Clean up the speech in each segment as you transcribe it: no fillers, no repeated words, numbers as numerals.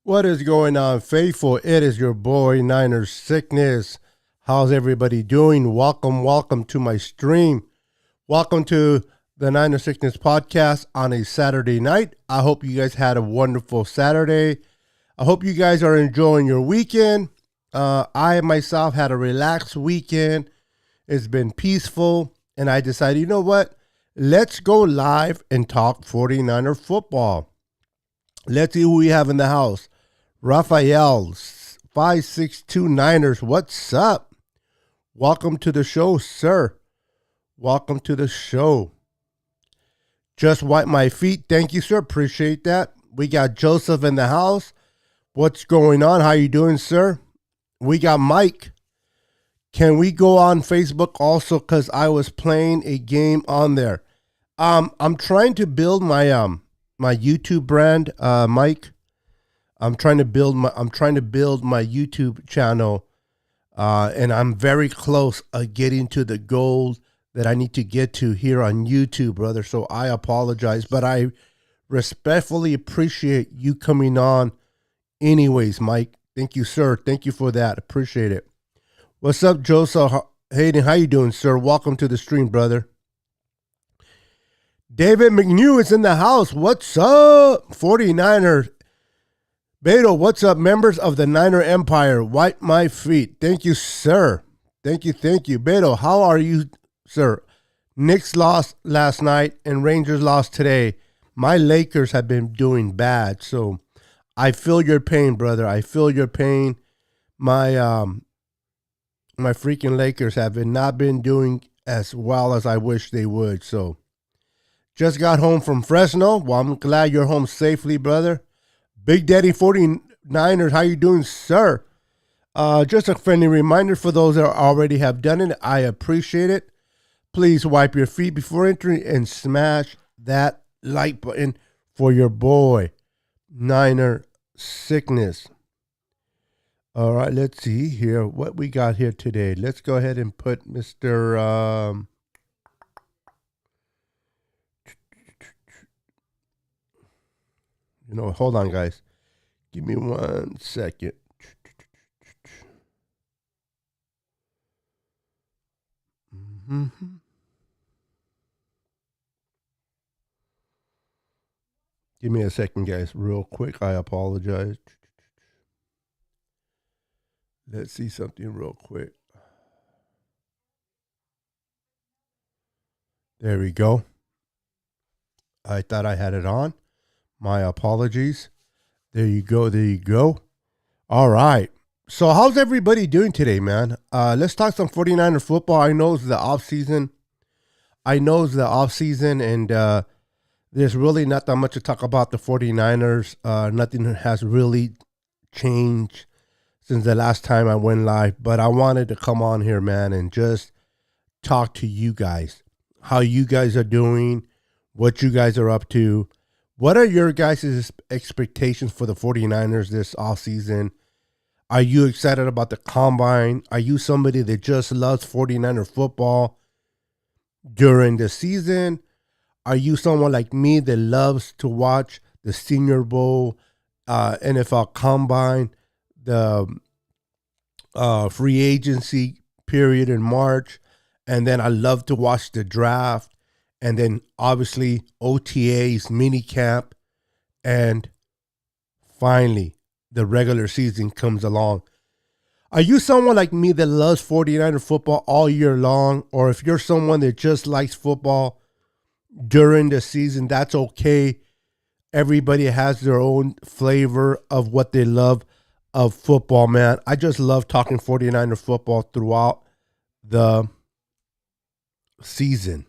What is going on, faithful? It is your boy, Niners Sickness. How's everybody doing? Welcome to my stream. Welcome to the Niners Sickness podcast on a Saturday night. I hope you guys had a wonderful Saturday. I hope you guys are enjoying your weekend. I myself had a relaxed weekend. It's been peaceful, and I decided, you know what? Let's go live and talk 49er football. Let's see who we have in the house. Raphael, 562 Niners, what's up? Welcome to the show, sir. Welcome to the show. Just wipe my feet. Thank you, sir. Appreciate that. We got Joseph in the house. What's going on? How you doing, sir? We got Mike. Can we go on Facebook also? Because I was playing a game on there. I'm trying to build my my YouTube brand, Mike. I'm trying to build my YouTube channel, and I'm very close getting to the goal that I need to get to here on YouTube, brother. So I apologize, but I respectfully appreciate you coming on anyways, Mike. Thank you, sir. Thank you for that. Appreciate it. What's up, Joseph Hayden? How you doing, sir? Welcome to the stream, brother. David McNew is in the house. What's up, 49er? Beto, what's up, members of the Niner Empire? Wipe my feet. Thank you, sir. Thank you. Beto, how are you, sir? Knicks lost last night and Rangers lost today. My Lakers have been doing bad, so I feel your pain, brother. I feel your pain. My freaking Lakers have not been doing as well as I wish they would. So, just got home from Fresno. Well, I'm glad you're home safely, brother. Big Daddy 49ers, how you doing, sir? Just a friendly reminder for those that already have done it. I appreciate it. Please wipe your feet before entering and smash that like button for your boy, Niner Sickness. All right, let's see here what we got here today. Let's go ahead and put Mr. Hold on, guys. Give me 1 second. Give me a second, guys, real quick. I apologize. Let's see something real quick. There we go. I thought I had it on. My apologies. There you go. All right. So how's everybody doing today, man? Let's talk some 49er football. I know it's the off season, and there's really not that much to talk about the 49ers. Nothing has really changed since the last time I went live, but I wanted to come on here, man, and just talk to you guys. How you guys are doing, what you guys are up to. What are your guys' expectations for the 49ers this offseason? Are you excited about the combine? Are you somebody that just loves 49er football during the season? Are you someone like me that loves to watch the Senior Bowl, NFL Combine, the free agency period in March, and then I love to watch the draft, and then obviously OTAs, mini camp, and finally the regular season comes along? Are you someone like me that loves 49er football all year long? Or if you're someone that just likes football during the season, that's okay. Everybody has their own flavor of what they love of football, man. I just love talking 49er football throughout the season.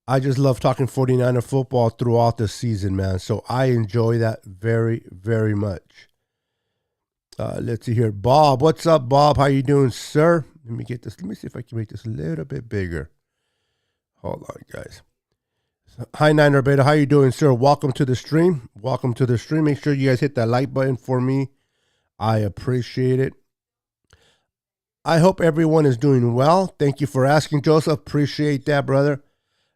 I just love talking 49er football throughout the season, man. So I enjoy that very, very much. Let's see here. Bob, what's up, Bob? How you doing, sir? Let me get this. Let me see if I can make this a little bit bigger. Hold on, guys. Hi, Niner Beta. How you doing, sir? Welcome to the stream. Make sure you guys hit that like button for me. I appreciate it. I hope everyone is doing well. Thank you for asking, Joseph. Appreciate that, brother.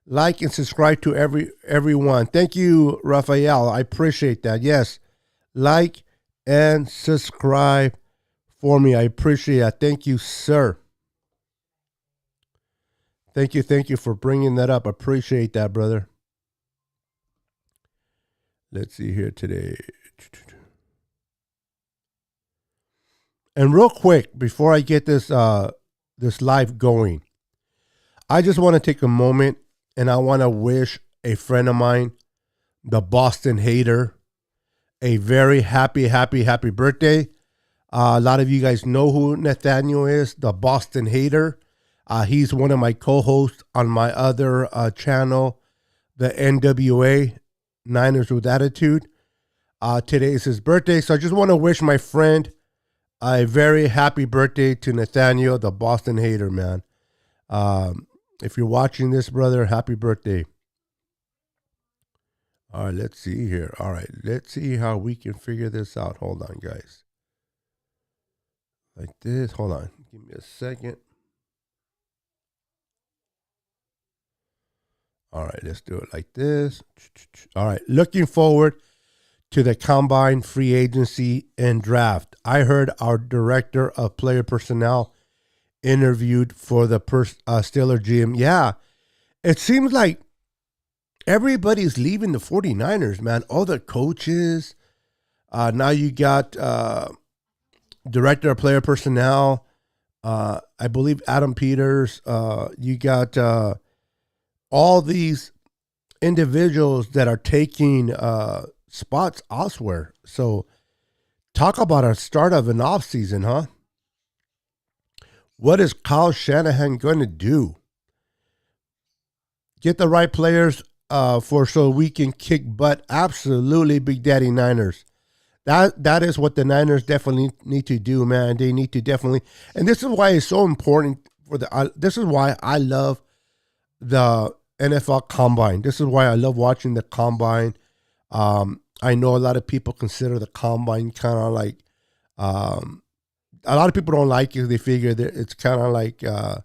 Like and subscribe to everyone. Thank you, Raphael. I appreciate that. Yes, like, and subscribe for me. I appreciate it. Thank you, sir. Thank you for bringing that up. Appreciate that, brother. Let's see here today. And real quick, before I get this live going, I just want to take a moment and I want to wish a friend of mine, the Boston Hater, a very happy birthday. A lot of you guys know who Nathaniel is, the Boston Hater. He's one of my co-hosts on my other channel, the NWA, Niners with Attitude. Today is his birthday, so I just want to wish my friend a very happy birthday to Nathaniel, the Boston Hater, man. If you're watching this, brother, happy birthday. All right, let's see here. All right, let's see how we can figure this out. Hold on, guys. Like this. Hold on. Give me a second. All right, let's do it like this. All right, looking forward to the combine, free agency, and draft. I heard our director of player personnel interviewed for the Steeler GM. Yeah, it seems like everybody's leaving the 49ers, man. All the coaches. Now you got director of player personnel. I believe Adam Peters. You got all these individuals that are taking spots elsewhere. So talk about a start of an offseason, huh? What is Kyle Shanahan going to do? Get the right players so we can kick butt. Absolutely, Big Daddy Niners. That is what the Niners definitely need to do, man. They need to definitely, and this is why it's so important for this is why I love the NFL Combine. This is why I love watching the Combine. I know a lot of people consider the Combine kind of like, a lot of people don't like it. They figure that it's kind of like, I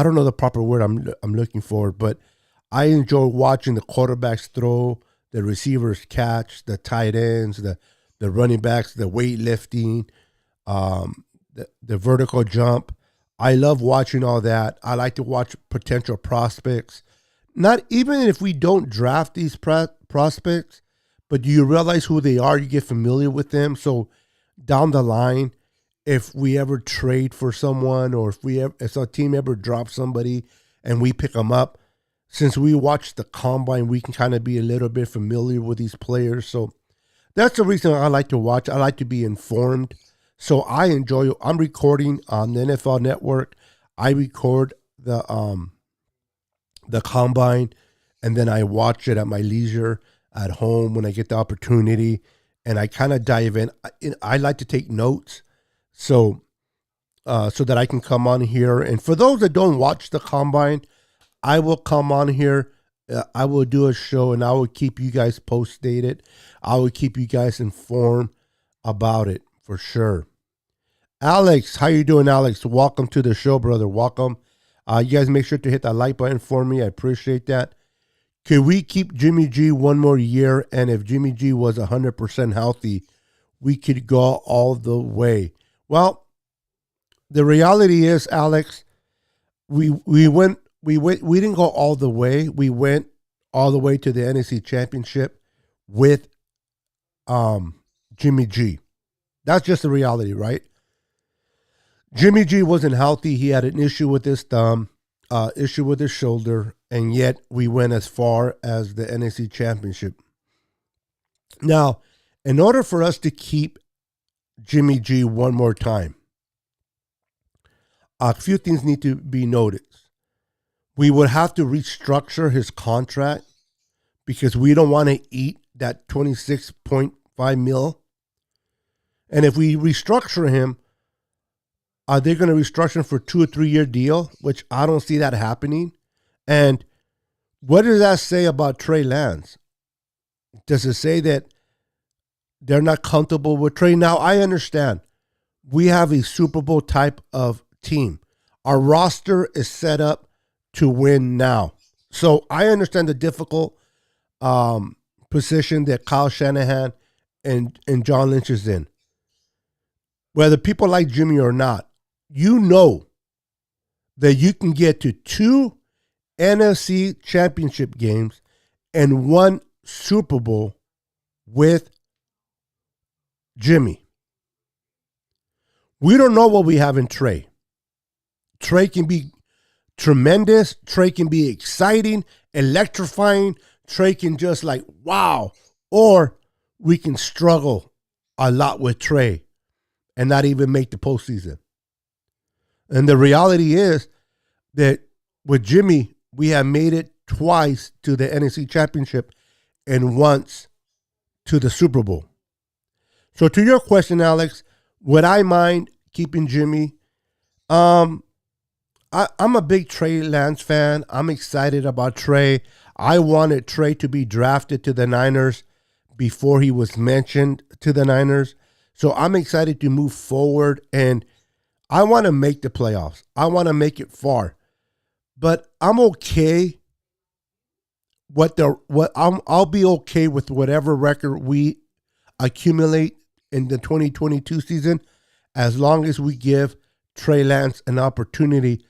don't know the proper word I'm looking for, but I enjoy watching the quarterbacks throw, the receivers catch, the tight ends, the running backs, the weightlifting, the vertical jump. I love watching all that. I like to watch potential prospects. Not even if we don't draft these prospects, but do you realize who they are? You get familiar with them. So down the line, if we ever trade for someone, or if a team ever drops somebody and we pick them up, since we watch the Combine, we can kind of be a little bit familiar with these players. So that's the reason I like to watch. I like to be informed. So I enjoy. I'm recording on the NFL Network. I record the Combine, and then I watch it at my leisure at home when I get the opportunity, and I kind of dive in. I like to take notes, so that I can come on here. And for those that don't watch the Combine, I will come on here. I will do a show, and I will keep you guys post-dated. I will keep you guys informed about it for sure. Alex, how you doing, Alex? Welcome to the show, brother. Welcome. You guys make sure to hit that like button for me. I appreciate that. Could we keep Jimmy G one more year? And if Jimmy G was 100% healthy, we could go all the way. Well, the reality is, Alex, we didn't go all the way. We went all the way to the NFC Championship with Jimmy G. That's just the reality, right? Jimmy G wasn't healthy. He had an issue with his thumb, issue with his shoulder, and yet we went as far as the NFC Championship. Now, in order for us to keep Jimmy G one more time, a few things need to be noted. We would have to restructure his contract because we don't want to eat that $26.5 million. And if we restructure him, are they going to restructure him for a 2 or 3 year deal? Which I don't see that happening. And what does that say about Trey Lance? Does it say that they're not comfortable with Trey? Now, I understand. We have a Super Bowl type of team. Our roster is set up to win now. So I understand the difficult position that Kyle Shanahan and John Lynch is in, whether people like Jimmy or not, you know that you can get to 2 NFC championship games and 1 Super Bowl with Jimmy. We don't know what we have in Trey. Trey can be tremendous. Trey can be exciting, electrifying. Trey can just like, wow. Or we can struggle a lot with Trey and not even make the postseason. And the reality is that with Jimmy, we have made it twice to the NFC Championship and once to the Super Bowl. So to your question, Alex, would I mind keeping Jimmy? I'm a big Trey Lance fan. I'm excited about Trey. I wanted Trey to be drafted to the Niners before he was mentioned to the Niners. So I'm excited to move forward, and I want to make the playoffs. I want to make it far. But I'm okay I'll be okay with whatever record we accumulate in the 2022 season, as long as we give Trey Lance an opportunity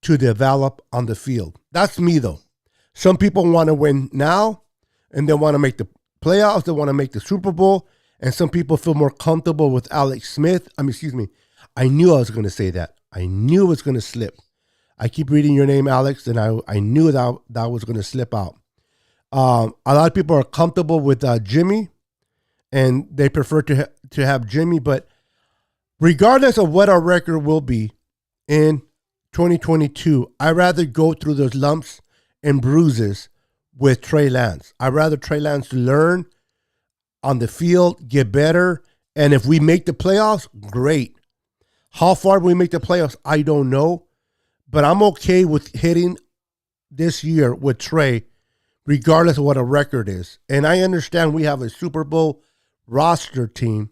to develop on the field. That's me, though. Some people want to win now, and they want to make the playoffs. They want to make the Super Bowl. And some people feel more comfortable with Alex Smith. I knew I was going to say that. I knew it was going to slip. I keep reading your name, Alex, and I knew that was going to slip out. A lot of people are comfortable with Jimmy, and they prefer to have Jimmy. But regardless of what our record will be in 2022, I'd rather go through those lumps and bruises with Trey Lance. I'd rather Trey Lance learn on the field, get better, and if we make the playoffs, great. How far we make the playoffs, I don't know, but I'm okay with hitting this year with Trey, regardless of what a record is. And I understand we have a Super Bowl roster team,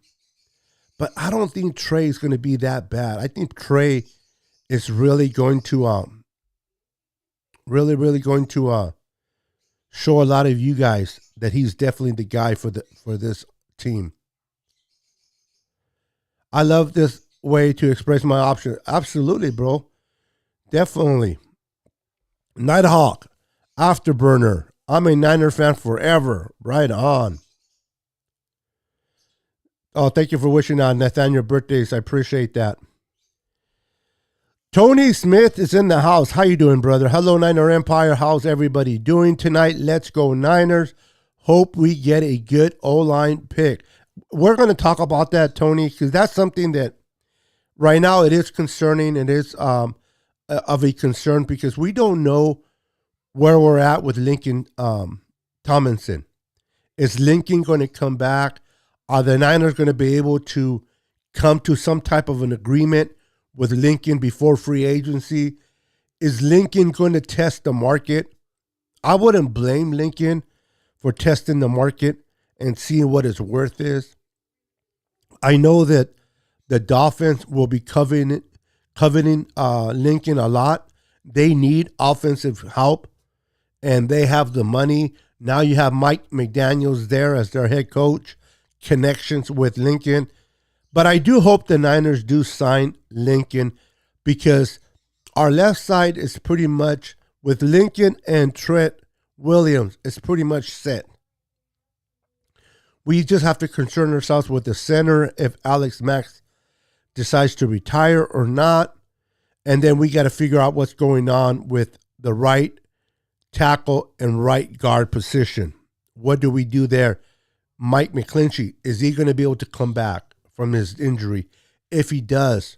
but I don't think Trey is going to be that bad. I think Trey is really going to show a lot of you guys that he's definitely the guy for this team. I love this way to express my option. Absolutely, bro. Definitely. Nighthawk, Afterburner. I'm a Niner fan forever. Right on. Oh, thank you for wishing Nathaniel birthdays. I appreciate that. Tony Smith is in the house. How you doing, brother? Hello, Niner Empire. How's everybody doing tonight? Let's go Niners. Hope we get a good O-line pick. We're going to talk about that, Tony, because that's something that right now it is concerning. It is of a concern because we don't know where we're at with Lincoln Tomlinson. Is Lincoln going to come back? Are the Niners going to be able to come to some type of an agreement with Lincoln before free agency? Is Lincoln going to test the market? I wouldn't blame Lincoln for testing the market and seeing what his worth is. I know that the Dolphins will be coveting Lincoln a lot. They need offensive help, and they have the money. Now you have Mike McDaniels there as their head coach, connections with Lincoln. But I do hope the Niners do sign Lincoln because our left side is pretty much, with Lincoln and Trent Williams, it's pretty much set. We just have to concern ourselves with the center if Alex Max decides to retire or not. And then we got to figure out what's going on with the right tackle and right guard position. What do we do there? Mike McClinchy, is he going to be able to come back from his injury? If he does,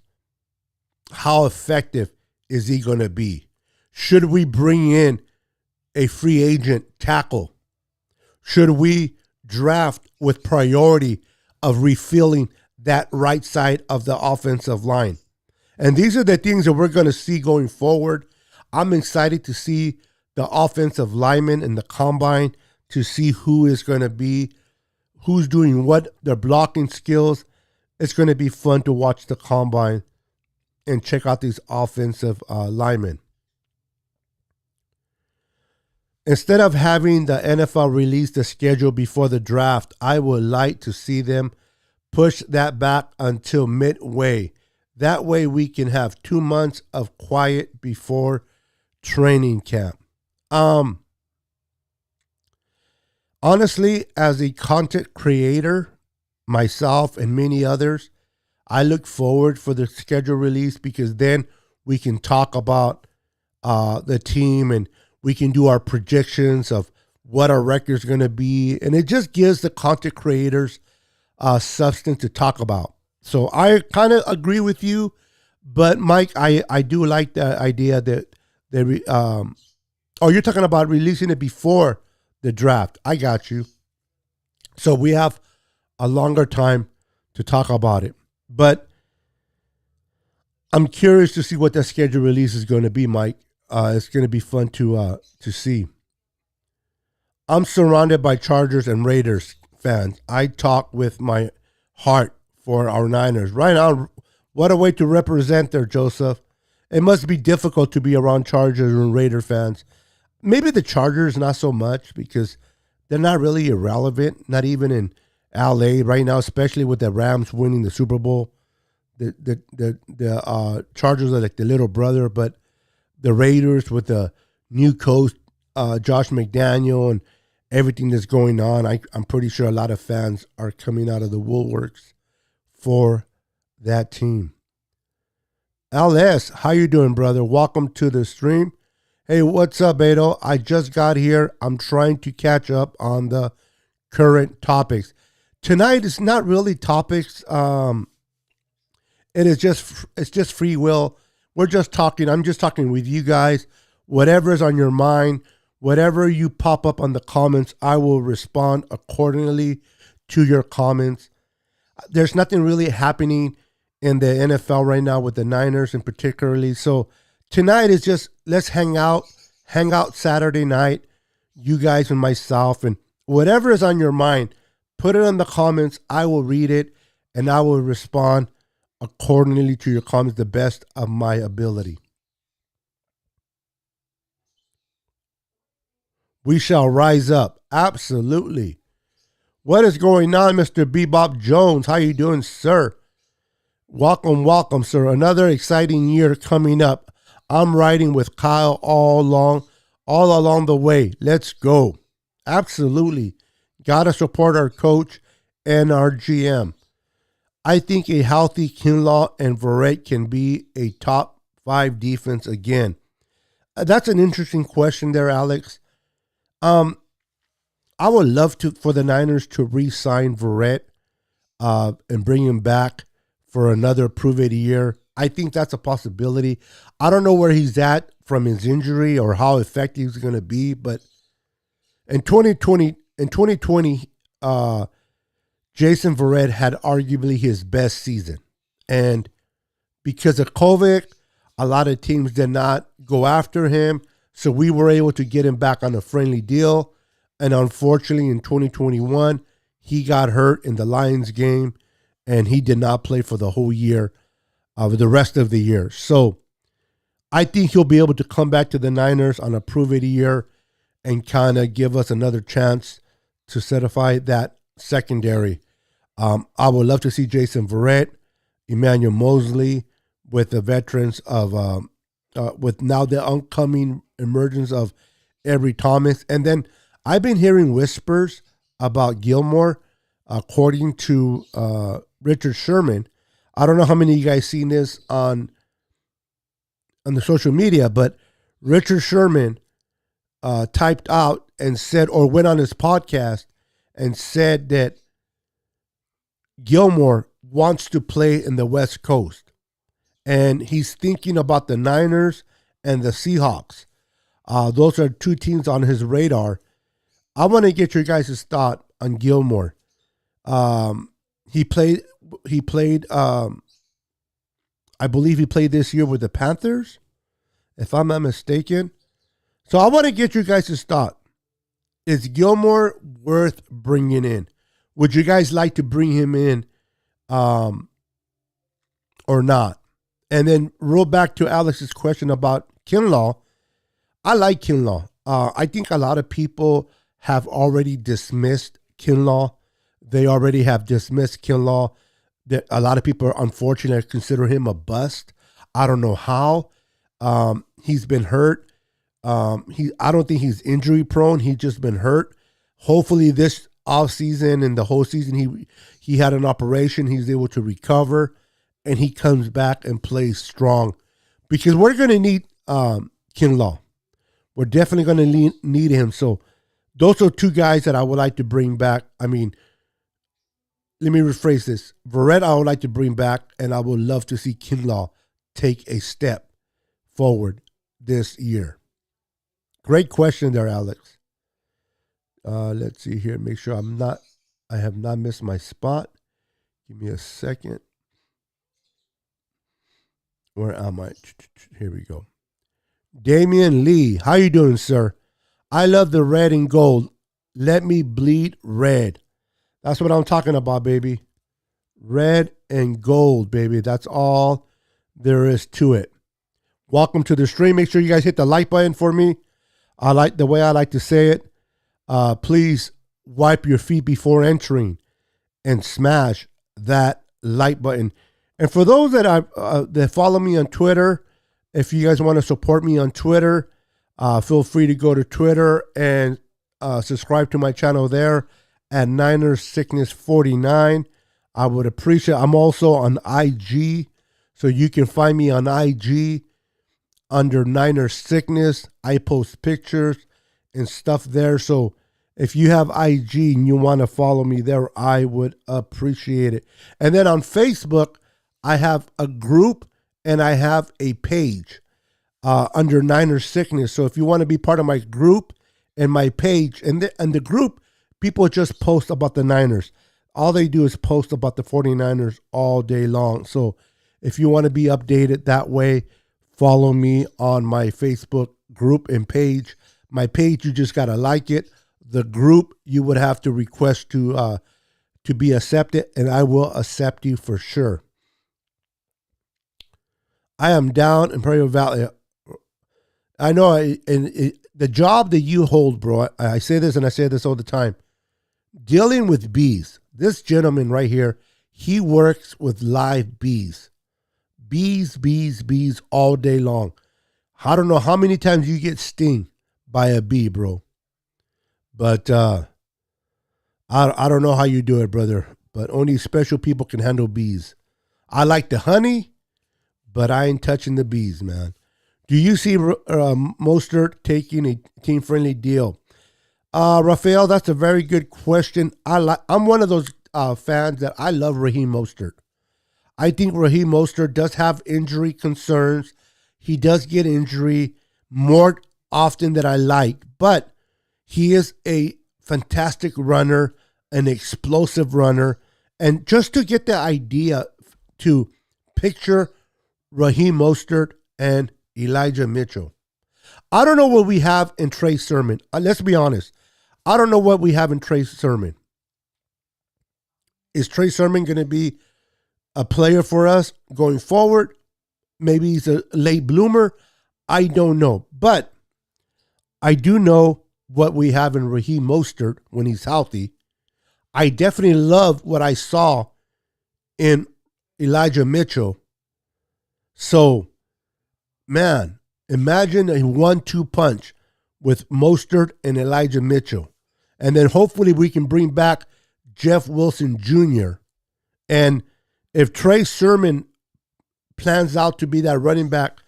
how effective is he going to be? Should we bring in a free agent tackle? Should we draft with priority of refilling that right side of the offensive line? And these are the things that we're going to see going forward. I'm excited to see the offensive linemen in the combine, to see who is going to be, who's doing what, their blocking skills. It's going to be fun to watch the combine and check out these offensive linemen. Instead of having the NFL release the schedule before the draft, I would like to see them push that back until midway. That way we can have 2 months of quiet before training camp. Honestly, as a content creator, myself and many others, I look forward for the schedule release because then we can talk about the team and we can do our predictions of what our record's going to be. And it just gives the content creators substance to talk about. So I kind of agree with you. But, Mike, I do like the idea that you're talking about releasing it before the draft. I got you. So we have a longer time to talk about it. But I'm curious to see what that schedule release is going to be, Mike. It's going to be fun to see. I'm surrounded by Chargers and Raiders fans. I talk with my heart for our Niners. Right now, what a way to represent there, Joseph. It must be difficult to be around Chargers and Raider fans. Maybe the Chargers not so much because they're not really irrelevant, not even in LA right now, especially with the Rams winning the Super Bowl. The Chargers are like the little brother, but the Raiders with the new coach, Josh McDaniel, and everything that's going on, I'm pretty sure a lot of fans are coming out of the woolworks for that team. LS, how you doing, brother? Welcome to the stream. Hey, what's up, Beto? I just got here. I'm trying to catch up on the current topics. Tonight is not really topics. It's just free will. We're just talking. I'm just talking with you guys. Whatever's on your mind, whatever you pop up on the comments, I will respond accordingly to your comments. There's nothing really happening in the NFL right now with the Niners in particularly. So tonight is just let's hang out Saturday night, you guys and myself, and whatever is on your mind, put it in the comments. I will read it and I will respond accordingly to your comments the best of my ability. We shall rise up. Absolutely. What is going on, Mr. Bebop Jones? How you doing, sir? Welcome, sir. Another exciting year coming up. I'm riding with Kyle all along the way. Let's go. Absolutely. Got to support our coach and our GM. I think a healthy Kinlaw and Verrett can be a top 5 defense again. That's an interesting question there, Alex. I would love for the Niners to re-sign Verrett and bring him back for another prove-it year. I think that's a possibility. I don't know where he's at from his injury or how effective he's going to be, but in 2020, Jason Verrett had arguably his best season. And because of COVID, a lot of teams did not go after him. So we were able to get him back on a friendly deal. And unfortunately, in 2021, he got hurt in the Lions game and he did not play for the whole year, the rest of the year. So I think he'll be able to come back to the Niners on a prove-it year and kind of give us another chance to certify that secondary. I would love to see Jason Verrett, Emmanuel Mosley with the veterans of, with now the upcoming emergence of Avery Thomas. And then I've been hearing whispers about Gilmore, according to Richard Sherman. I don't know how many of you guys seen this on the social media, but Richard Sherman typed out and said, or went on his podcast and said that Gilmore wants to play in the West Coast. And he's thinking about the Niners and the Seahawks. Those are two teams on his radar. I want to get your guys' thought on Gilmore. He played, I believe he played this year with the Panthers, if I'm not mistaken. So I want to get your guys' thought. Is Gilmore worth bringing in? Would you guys like to bring him in or not? And then roll back to Alex's question about Kinlaw. I like Kinlaw. I think a lot of people have already dismissed Kinlaw. They already have dismissed Kinlaw. That a lot of people are unfortunate consider him a bust. I don't know how. He's been hurt. I don't think he's injury prone. He's just been hurt. Hopefully this off season and the whole season he had an operation. He's able to recover, and he comes back and plays strong, because we're going to need Kinlaw. We're definitely going to need him. So those are two guys that I would like to bring back. I mean, let me rephrase this. Verrett I would like to bring back, and I would love to see Kinlaw take a step forward this year. Great question there, Alex. Let's see here. Make sure I have not missed my spot. Give me a second. Where am I? Here we go. Damian Lee, how you doing, sir? I love the red and gold. Let me bleed red. That's what I'm talking about, baby. Red and gold, baby. That's all there is to it. Welcome to the stream. Make sure you guys hit the like button for me. I like the way I like to say it. Please wipe your feet before entering and smash that like button. And for those that follow me on Twitter, if you guys want to support me on Twitter, feel free to go to Twitter and subscribe to my channel there at Niners Sickness 49. I would appreciate. I'm also on IG, so you can find me on IG under Niners Sickness. I post pictures and stuff there. So if you have IG and you want to follow me there, I would appreciate it. And then on Facebook, I have a group and I have a page under Niners Sickness. So if you want to be part of my group and my page, and the group, people just post about the Niners. All they do is post about the 49ers all day long. So if you want to be updated that way, follow me on my Facebook group and page. My page, you just got to like it. The group, you would have to request to be accepted, and I will accept you for sure. I am down in Prairie Valley. I know, the job that you hold, bro, I say this and I say this all the time. Dealing with bees. This gentleman right here, he works with live bees. Bees all day long. I don't know how many times you get stung by a bee, bro. But I don't know how you do it, brother. But only special people can handle bees. I like the honey, but I ain't touching the bees, man. Do you see Mostert taking a team-friendly deal? Rafael, that's a very good question. I'm one of those fans that I love Raheem Mostert. I think Raheem Mostert does have injury concerns. He does get injury more often than I like, but he is a fantastic runner, an explosive runner. And just to get the idea to picture Raheem Mostert and Elijah Mitchell. I don't know what we have in Trey Sermon. Let's be honest. I don't know what we have in Trey Sermon. Is Trey Sermon going to be a player for us going forward? Maybe he's a late bloomer. I don't know. But I do know what we have in Raheem Mostert when he's healthy. I definitely love what I saw in Elijah Mitchell. So, man, imagine a 1-2 punch with Mostert and Elijah Mitchell. And then hopefully we can bring back Jeff Wilson Jr. And if Trey Sermon plans out to be that running back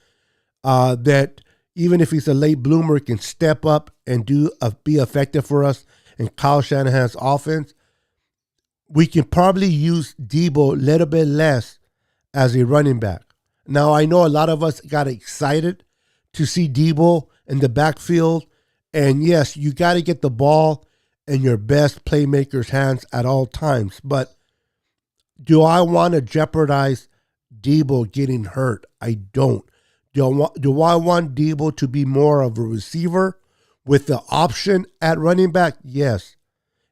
that even if he's a late bloomer, can step up and be effective for us in Kyle Shanahan's offense, we can probably use Debo a little bit less as a running back. Now, I know a lot of us got excited to see Debo in the backfield. And yes, you got to get the ball in your best playmaker's hands at all times. But do I want to jeopardize Debo getting hurt? I don't. Do I want Debo to be more of a receiver with the option at running back? Yes.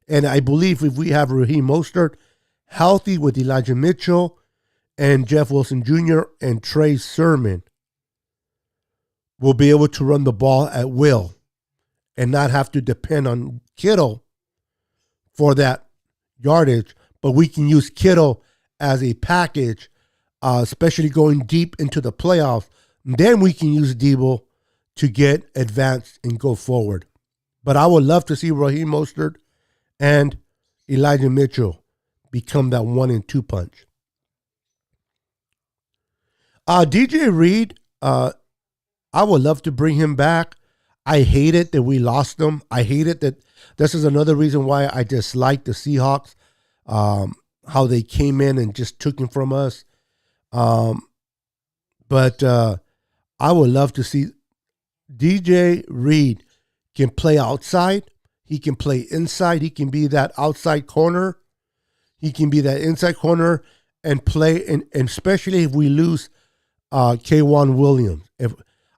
And I believe if we have Raheem Mostert healthy with Elijah Mitchell and Jeff Wilson Jr. and Trey Sermon, we'll be able to run the ball at will. and not have to depend on Kittle for that yardage, but we can use Kittle as a package, especially going deep into the playoffs. And then we can use Debo to get advanced and go forward. But I would love to see Raheem Mostert and Elijah Mitchell become that 1-2 punch. DJ Reed, I would love to bring him back. I hate it that we lost him. I hate it that this is another reason why I dislike the Seahawks, how they came in and just took him from us. But I would love to see DJ Reed can play outside. He can play inside. He can be that outside corner. He can be that inside corner and play, and especially if we lose K'Wan Williams.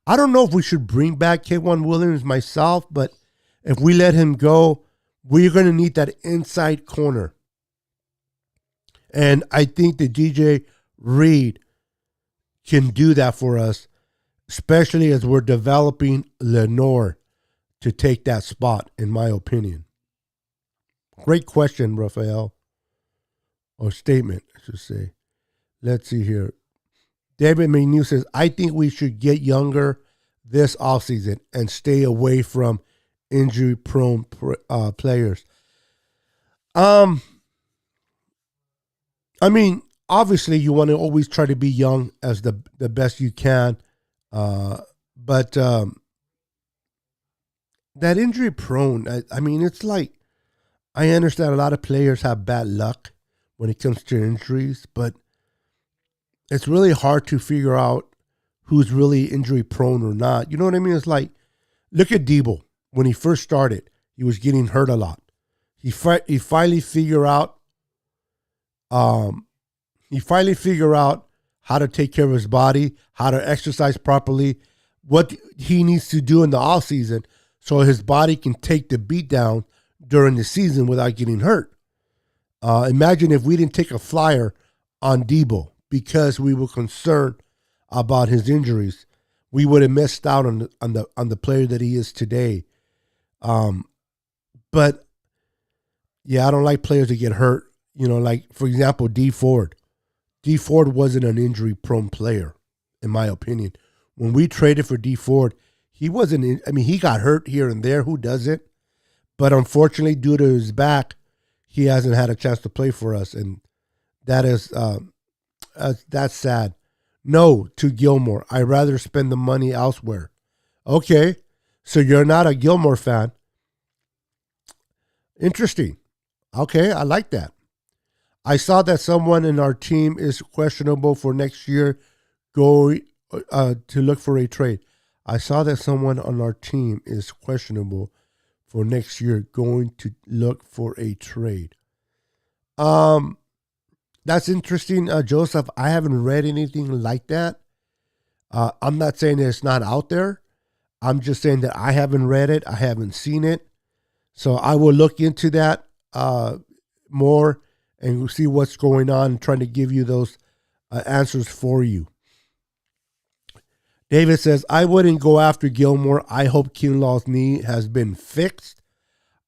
I don't know if we should bring back K'Wan Williams myself, but if we let him go, we're going to need that inside corner. And I think that DJ Reed can do that for us, especially as we're developing Lenore to take that spot, in my opinion. Great question, Rafael. Or statement, I should say. Let's see here. David McNew says, I think we should get younger this offseason and stay away from injury-prone players. I mean, obviously, you want to always try to be young as the best you can. But that injury-prone, I mean, it's like, I understand a lot of players have bad luck when it comes to injuries, but it's really hard to figure out who's really injury prone or not. You know what I mean? It's like, look at Debo. When he first started, he was getting hurt a lot. He finally figured out how to take care of his body, how to exercise properly, what he needs to do in the off season so his body can take the beat down during the season without getting hurt. Imagine if we didn't take a flyer on Debo because we were concerned about his injuries. We would have missed out on the player that he is today. But yeah, I don't like players that get hurt. You know, like for example, D Ford. D Ford wasn't an injury-prone player, in my opinion. When we traded for D Ford, he wasn't. I mean, he got hurt here and there. Who doesn't? But unfortunately, due to his back, he hasn't had a chance to play for us, and that is that's sad. No to Gilmore. I'd rather spend the money elsewhere. Okay, so you're not a Gilmore fan. Interesting. Okay, I like that. I saw that someone in our team is questionable for next year going to look for a trade. I saw that someone on our team is questionable for next year going to look for a trade. That's interesting, Joseph. I haven't read anything like that. I'm not saying that it's not out there. I'm just saying that I haven't read it. I haven't seen it. So I will look into that more and see what's going on and trying to give you those answers for you. David says, I wouldn't go after Gilmore. I hope Kinlaw's knee has been fixed.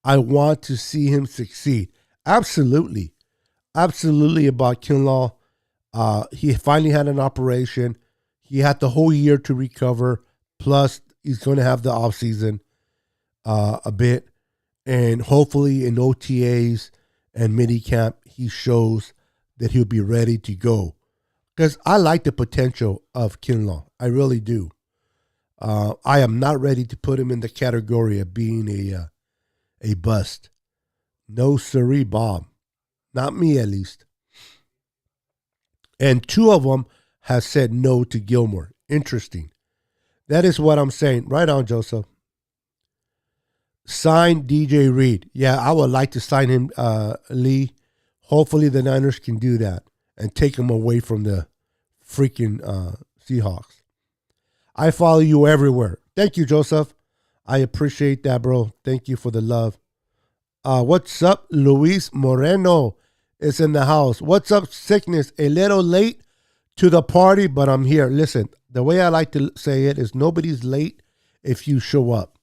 I want to see him succeed. Absolutely. Absolutely about Kinlaw. He finally had an operation. He had the whole year to recover. Plus, he's going to have the offseason a bit. And hopefully in OTAs and minicamp, he shows that he'll be ready to go. Because I like the potential of Kinlaw. I really do. I am not ready to put him in the category of being a bust. No siree, Bob. Not me, at least. And two of them have said no to Gilmore. Interesting. That is what I'm saying. Right on, Joseph. Sign DJ Reed. Yeah, I would like to sign him, Lee. Hopefully the Niners can do that and take him away from the freaking Seahawks. I follow you everywhere. Thank you, Joseph. I appreciate that, bro. Thank you for the love. What's up, Luis Moreno is in the house. What's up, Sickness? A little late to the party, but I'm here. Listen, the way I like to say it is nobody's late if you show up.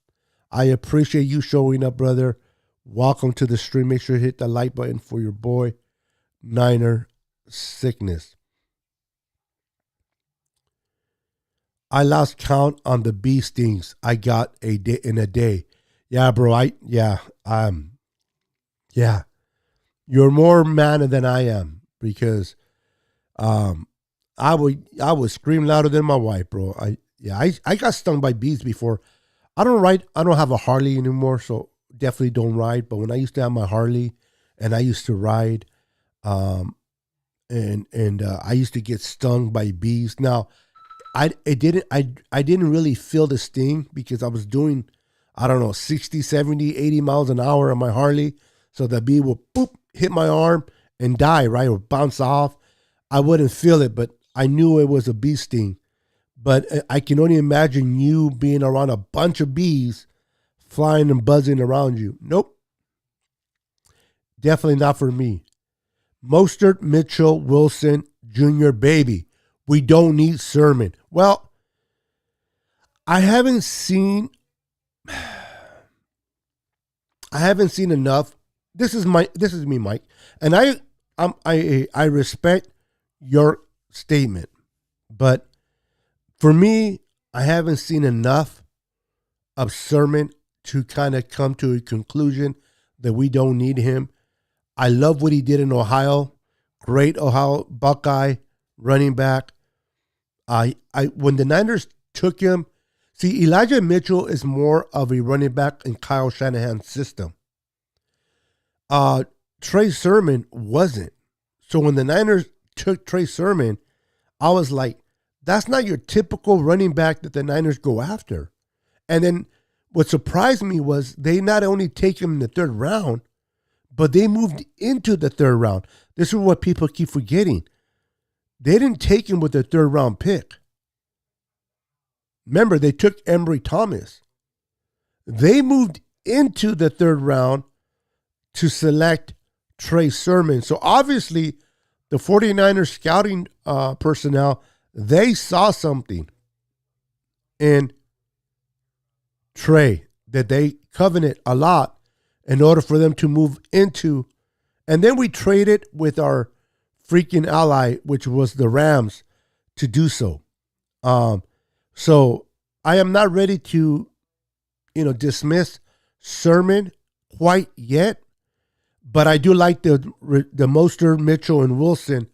I appreciate you showing up, brother. Welcome to the stream. Make sure to hit the like button for your boy, Niner Sickness. I lost count on the bee stings I got in a day. Yeah, bro. Yeah. You're more man than I am because um I would scream louder than my wife, bro. I got stung by bees before. I don't ride. I don't have a Harley anymore, so definitely don't ride. But when I used to have my Harley, and I used to ride, and I used to get stung by bees. Now, I didn't really feel the sting because I was doing, I don't know, 60, 70, 80 miles an hour on my Harley. So the bee will boop hit my arm and die, right, or bounce off. I wouldn't feel it, but I knew it was a bee sting. But I can only imagine you being around a bunch of bees flying and buzzing around you. Nope. Definitely not for me. Mostert, Mitchell, Wilson, Jr., baby. We don't need Sermon. Well, I haven't seen enough. This is me, Mike. And I respect your statement. But for me, I haven't seen enough of Sermon to kind of come to a conclusion that we don't need him. I love what he did in Ohio. Great Ohio Buckeye running back. When the Niners took him, see, Elijah Mitchell is more of a running back in Kyle Shanahan's system. Trey Sermon wasn't. So when the Niners took Trey Sermon, I was like, that's not your typical running back that the Niners go after. And then what surprised me was they not only take him in the third round, but they moved into the third round. This is what people keep forgetting. They didn't take him with their third round pick. Remember, they took Emory Thomas. They moved into the third round to select Trey Sermon. So obviously, the 49ers scouting personnel, they saw something in Trey that they coveted a lot in order for them to move into. And then we traded with our freaking ally, which was the Rams, to do so. So I am not ready to, dismiss Sermon quite yet, but I do like the Mostert, Mitchell, and Wilson.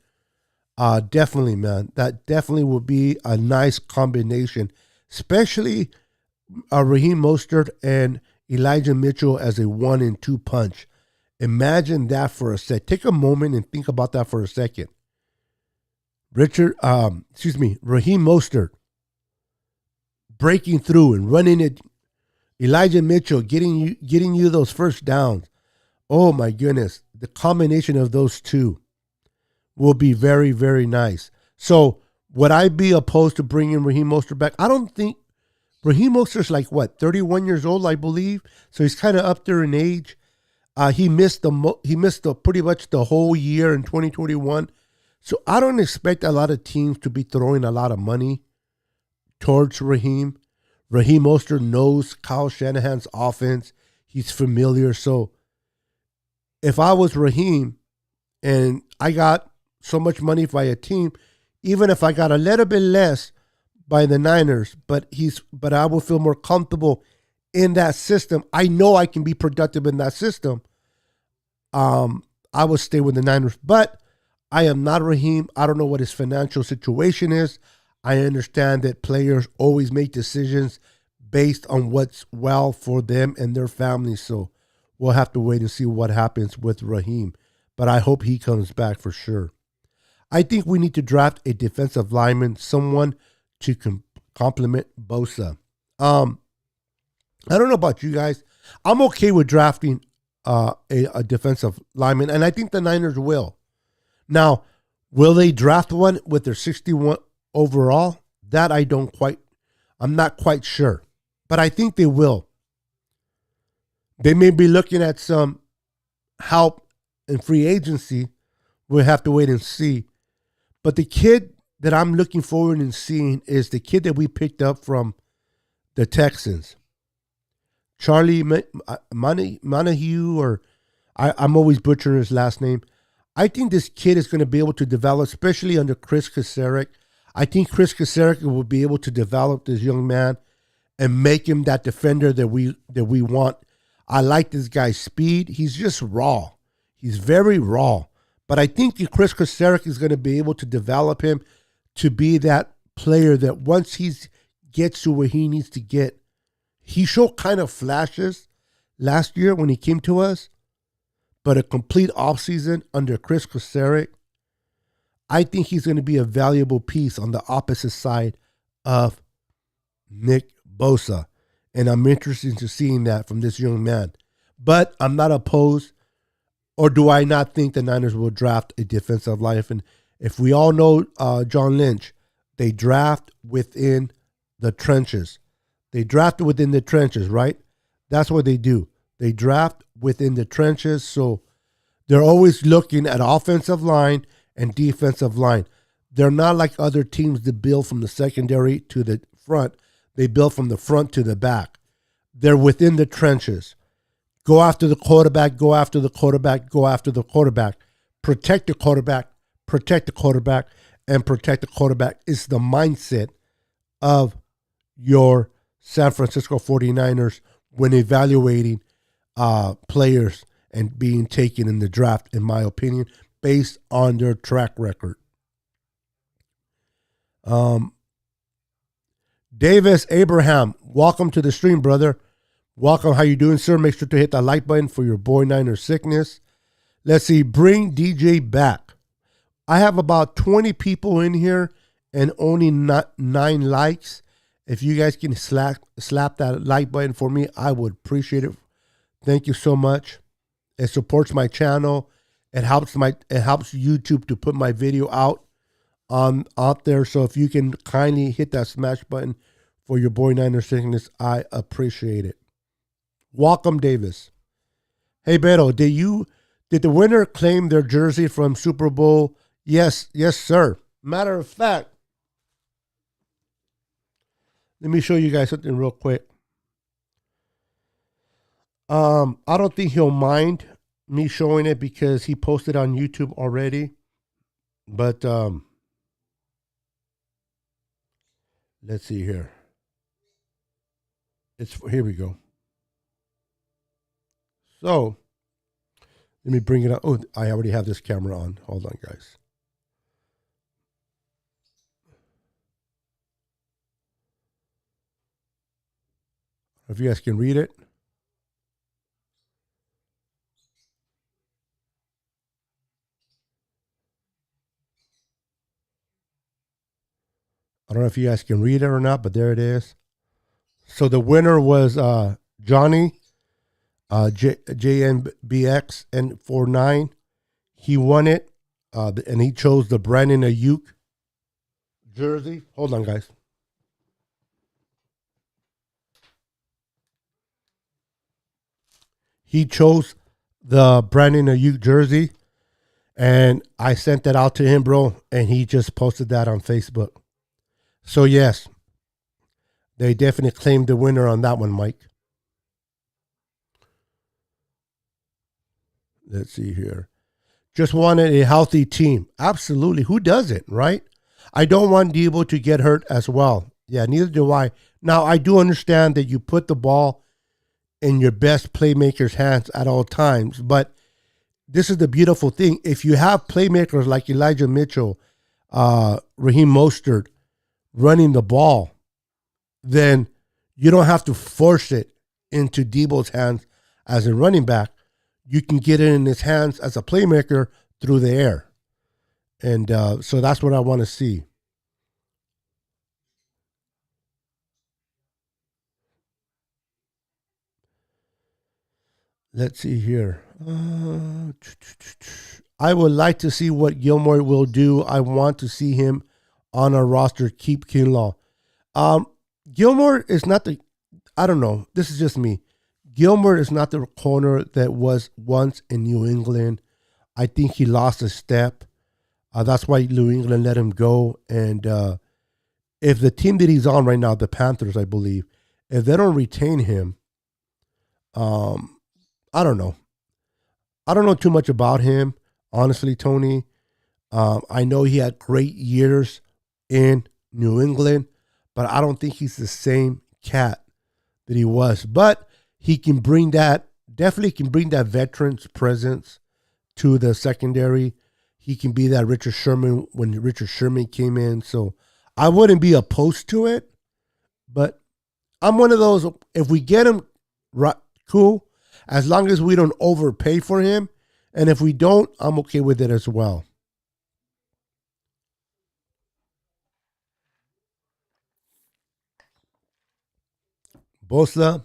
Definitely, man. That definitely will be a nice combination, especially Raheem Mostert and Elijah Mitchell as a 1-2 punch. Imagine that for a sec. Take a moment and think about that for a second. Raheem Mostert breaking through and running it. Elijah Mitchell getting you those first downs. Oh my goodness. The combination of those two will be very, very nice. So would I be opposed to bringing Raheem Mostert back? I don't think Raheem Mostert's like, 31 years old, I believe. So he's kind of up there in age. He missed pretty much the whole year in 2021. So I don't expect a lot of teams to be throwing a lot of money towards Raheem. Raheem Mostert knows Kyle Shanahan's offense. He's familiar. So if I was Raheem and I got so much money by a team, even if I got a little bit less by the Niners, but I will feel more comfortable in that system. I know I can be productive in that system. I would stay with the Niners, but I am not Raheem. I don't know what his financial situation is. I understand that players always make decisions based on what's well for them and their families. So we'll have to wait and see what happens with Raheem. But I hope he comes back for sure. I think we need to draft a defensive lineman, someone to complement Bosa. I don't know about you guys. I'm okay with drafting a defensive lineman, and I think the Niners will. Now, will they draft one with their 61 overall? That I'm not quite sure, but I think they will. They may be looking at some help in free agency. We'll have to wait and see. But the kid that I'm looking forward to seeing is the kid that we picked up from the Texans, Charlie Monahue, or I'm always butchering his last name. I think this kid is going to be able to develop, especially under Chris Kasarik. I think Chris Kasarik will be able to develop this young man and make him that defender that we want. I like this guy's speed. He's just raw. He's very raw. But I think Chris Kasarik is going to be able to develop him to be that player that once he gets to where he needs to get. He showed kind of flashes last year when he came to us, but a complete offseason under Chris Kasarik, I think he's going to be a valuable piece on the opposite side of Nick Bosa. And I'm interested in seeing that from this young man. But I'm not opposed, or do I not think the Niners will draft a defensive lineman? If we all know John Lynch, they draft within the trenches. They draft within the trenches, right? That's what they do. They draft within the trenches, so they're always looking at offensive line and defensive line. They're not like other teams that build from the secondary to the front. They build from the front to the back. They're within the trenches. Go after the quarterback, go after the quarterback, go after the quarterback. Protect the quarterback, protect the quarterback, and protect the quarterback. It's the mindset of your San Francisco 49ers when evaluating players and being taken in the draft, in my opinion, based on their track record. Davis Abraham, welcome to the stream, brother. Welcome. How you doing, sir? Make sure to hit that like button for your boy Niner Sickness. Let's see. Bring DJ back. I have about 20 people in here and only 9 likes. If you guys can slap that like button for me, I would appreciate it. Thank you so much. It supports my channel. It helps YouTube to put my video out there. So if you can kindly hit that smash button for your boy Niner Sickness, I appreciate it. Welcome, Davis. Hey, Beto, did the winner claim their jersey from Super Bowl? Yes, sir. Matter of fact, let me show you guys something real quick. I don't think he'll mind me showing it because he posted on YouTube already. But let's see here. Here we go. So let me bring it up. Oh, I already have this camera on. Hold on, guys. If you guys can read it. I don't know if you guys can read it or not, but there it is. So the winner was Johnny JNBX and 49. He won it, and he chose the Brandon Ayuk jersey. Hold on, guys. He chose the Brandon Ayuk jersey, and I sent that out to him, bro, and he just posted that on Facebook. So, yes, they definitely claimed the winner on that one, Mike. Let's see here. Just wanted a healthy team. Absolutely. Who doesn't, right? I don't want Debo to get hurt as well. Yeah, neither do I. Now, I do understand that you put the ball in your best playmaker's hands at all times, but this is the beautiful thing. If you have playmakers like Elijah Mitchell, Raheem Mostert running the ball, then you don't have to force it into Debo's hands as a running back. You can get it in his hands as a playmaker through the air. And so that's what I want to see. Let's see here. I would like to see what Gilmore will do. I want to see him on our roster. Keep Kinlaw. Gilmore is not I don't know. This is just me. Gilmore is not the corner that was once in New England. I think he lost a step. That's why New England let him go. And if the team that he's on right now, the Panthers, I believe, if they don't retain him, Um, I don't know. I don't know too much about him, honestly, Tony. I know he had great years in New England, but I don't think he's the same cat that he was. But he can bring that, definitely can bring that veteran's presence to the secondary. He can be that Richard Sherman when Richard Sherman came in. So I wouldn't be opposed to it, but I'm one of those, if we get him right, cool, as long as we don't overpay for him. And if we don't, I'm okay with it as well. Bosa,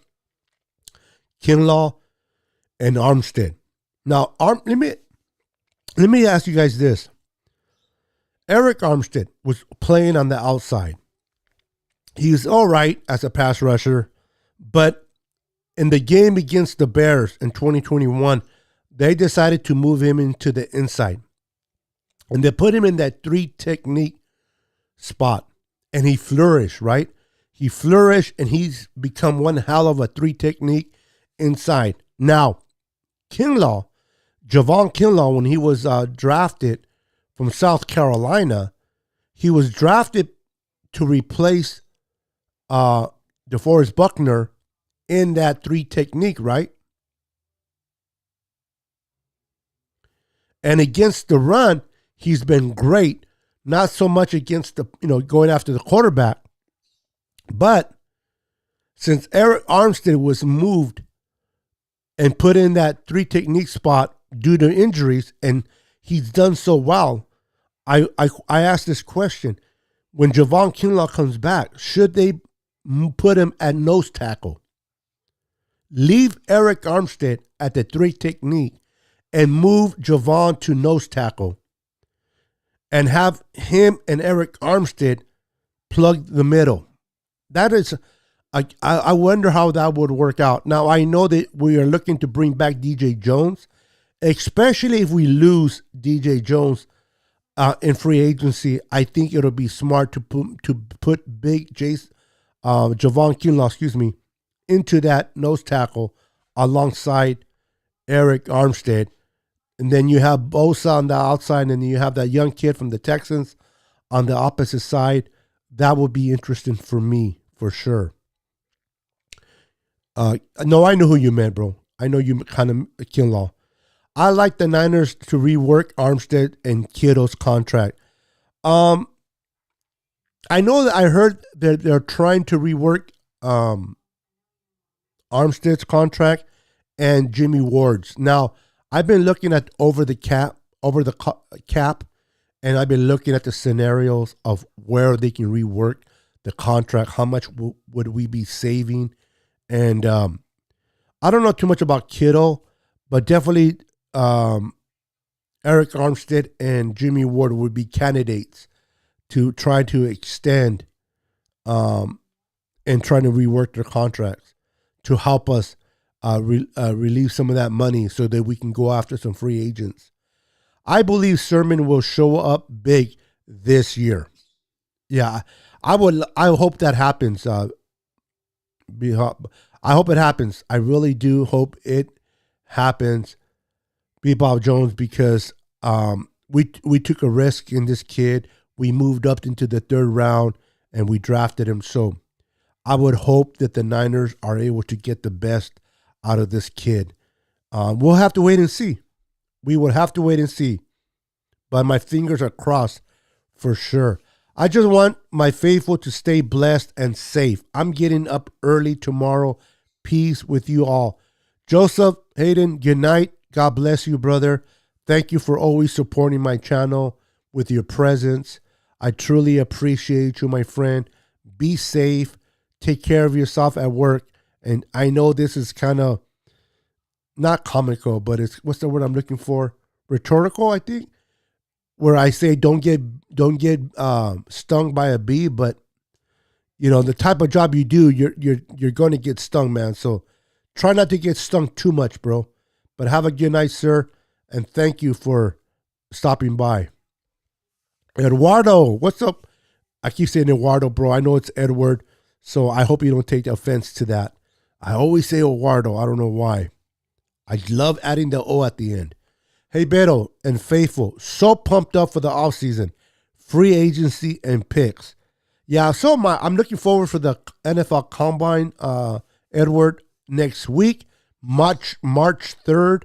Kinlaw, and Armstead. Now, let me ask you guys this. Eric Armstead was playing on the outside. He was all right as a pass rusher, but in the game against the Bears in 2021, they decided to move him into the inside. And they put him in that three technique spot. And he flourished, right? He flourished and he's become one hell of a three technique inside. Now, Kinlaw, Javon Kinlaw, when he was drafted from South Carolina, he was drafted to replace DeForest Buckner in that three technique, right? And against the run, he's been great. Not so much against the, going after the quarterback. But since Eric Armstead was moved and put in that three technique spot due to injuries, and he's done so well, I asked this question. When Javon Kinlaw comes back, should they put him at nose tackle? Leave Eric Armstead at the three technique and move Javon to nose tackle and have him and Eric Armstead plug the middle. That is, I wonder how that would work out. Now, I know that we are looking to bring back DJ Jones, especially if we lose DJ Jones in free agency. I think it'll be smart to put big Javon Kinlaw, into that nose tackle alongside Eric Armstead. And then you have Bosa on the outside, and then you have that young kid from the Texans on the opposite side. That would be interesting for me, for sure. No, I know who you meant, bro. I know you kind of Kinlaw. I like the Niners to rework Armstead and Kittle's contract. I know that I heard that they're trying to rework Armstead's contract and Jimmy Ward's. Now, I've been looking at over the cap, and I've been looking at the scenarios of where they can rework the contract. How much would we be saving? And I don't know too much about Kittle, but definitely Eric Armstead and Jimmy Ward would be candidates to try to extend and trying to rework their contracts to help us relieve some of that money so that we can go after some free agents. I believe Sermon will show up big this year. Yeah, I hope that happens. I hope it happens. I really do hope it happens, Bob Jones, because we took a risk in this kid. We moved up into the third round and we drafted him. So I would hope that the Niners are able to get the best out of this kid. We'll have to wait and see. We will have to wait and see. But my fingers are crossed for sure. I just want my faithful to stay blessed and safe. I'm getting up early tomorrow. Peace with you all. Joseph, Hayden, good night. God bless you, brother. Thank you for always supporting my channel with your presence. I truly appreciate you, my friend. Be safe. Take care of yourself at work. And I know this is kind of not comical, but it's, what's the word I'm looking for? Rhetorical, I think, where I say don't get stung by a bee, but the type of job you do, you're going to get stung, man. So try not to get stung too much, bro. But have a good night, sir, and thank you for stopping by. Eduardo, what's up? I keep saying Eduardo, bro. I know it's Edward, so I hope you don't take offense to that. I always say Eduardo. I don't know why. I love adding the O at the end. Hey, Beto and Faithful, so pumped up for the offseason, free agency and picks. Yeah, so am I. I'm looking forward for the NFL Combine, Edward, next week. March 3rd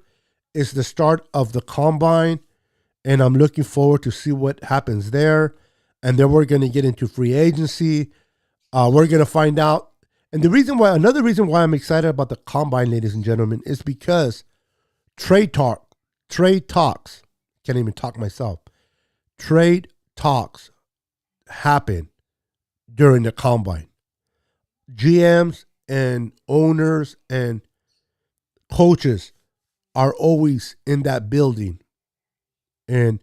is the start of the Combine, and I'm looking forward to see what happens there. And then we're going to get into free agency. We're going to find out. And another reason why I'm excited about the Combine, ladies and gentlemen, is because trade talks, can't even talk myself, trade talks happen during the Combine. GMs and owners and coaches are always in that building in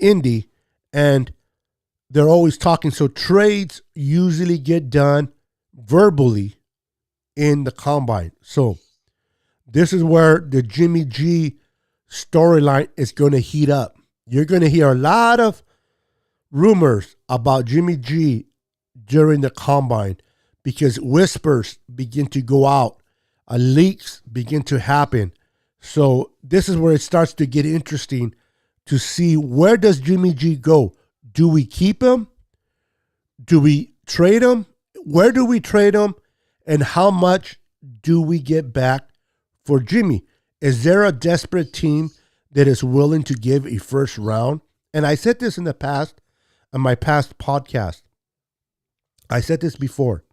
Indy, and they're always talking. So trades usually get done verbally in the Combine. So this is where the Jimmy G storyline is going to heat up. You're going to hear a lot of rumors about Jimmy G during the Combine because whispers begin to go out, leaks begin to happen. So this is where it starts to get interesting to see, where does Jimmy G go? Do we keep him? Do we trade him? Where do we trade him? And how much do we get back for Jimmy? Is there a desperate team that is willing to give a first round? And I said this in the past, on my past podcast. I said this before.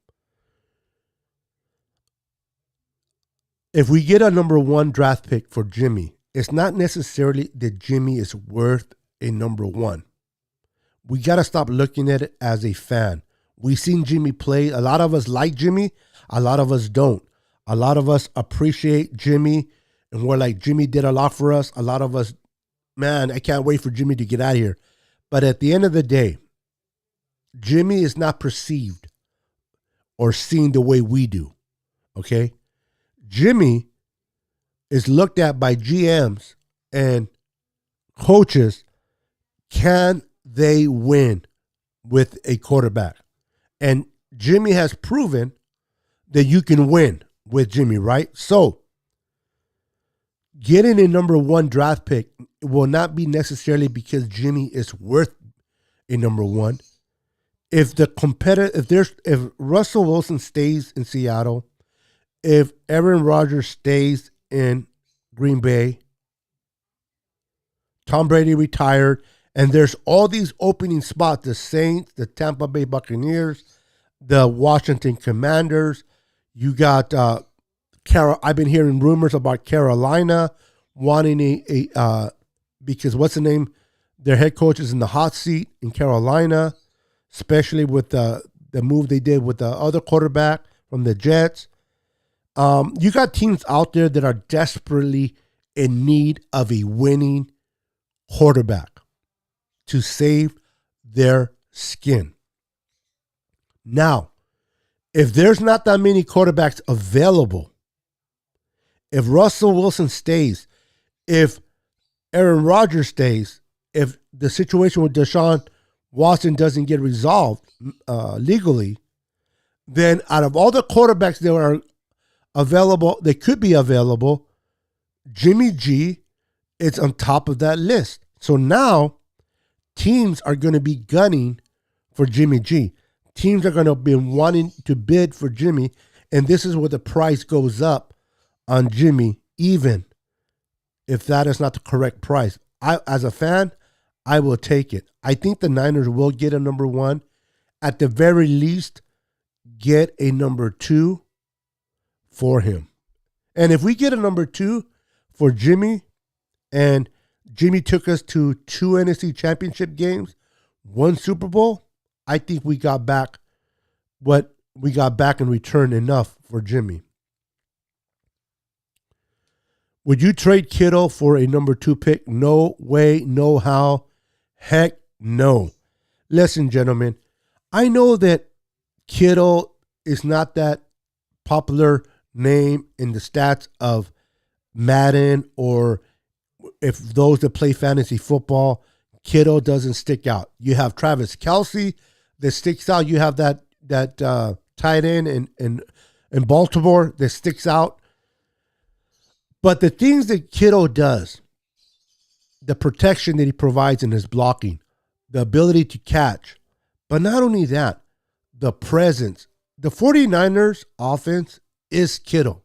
If we get a number 1 draft pick for Jimmy, it's not necessarily that Jimmy is worth a number 1. We got to stop looking at it as a fan. We've seen Jimmy play. A lot of us like Jimmy. A lot of us don't. A lot of us appreciate Jimmy, and we're like, Jimmy did a lot for us. A lot of us, man, I can't wait for Jimmy to get out of here. But at the end of the day, Jimmy is not perceived or seen the way we do, okay? Jimmy is looked at by GMs and coaches. Can they win with a quarterback? And Jimmy has proven that you can win with Jimmy, right? So getting a number 1 draft pick will not be necessarily because Jimmy is worth a number 1. If Russell Wilson stays in Seattle, if Aaron Rodgers stays in Green Bay, Tom Brady retired, and there's all these opening spots, the Saints, the Tampa Bay Buccaneers, the Washington Commanders. You got I've been hearing rumors about Carolina wanting because what's the name? Their head coach is in the hot seat in Carolina, especially with the move they did with the other quarterback from the Jets. You got teams out there that are desperately in need of a winning quarterback to save their skin. Now, if there's not that many quarterbacks available, if Russell Wilson stays, if Aaron Rodgers stays, if the situation with Deshaun Watson doesn't get resolved legally, then out of all the quarterbacks that are available, they could be available, Jimmy G is on top of that list. So now teams are going to be gunning for Jimmy G. Teams are going to be wanting to bid for Jimmy, and this is where the price goes up on Jimmy, even if that is not the correct price. As a fan, I will take it. I think the Niners will get a number 1. At the very least, get a number 2 for him. And if we get a number 2 for Jimmy, and Jimmy took us to 2 NFC championship games, 1 Super Bowl, I think we got back what we got back in return enough for Jimmy. Would you trade Kittle for a number 2 pick? No way, no how. Heck no. Listen, gentlemen, I know that Kittle is not that popular name in the stats of Madden, or if those that play fantasy football, Kittle doesn't stick out. You have Travis Kelce that sticks out. You have that tight end and in Baltimore that sticks out. But the things that Kittle does, the protection that he provides in his blocking, the ability to catch, but not only that, the presence. The 49ers offense is Kittle.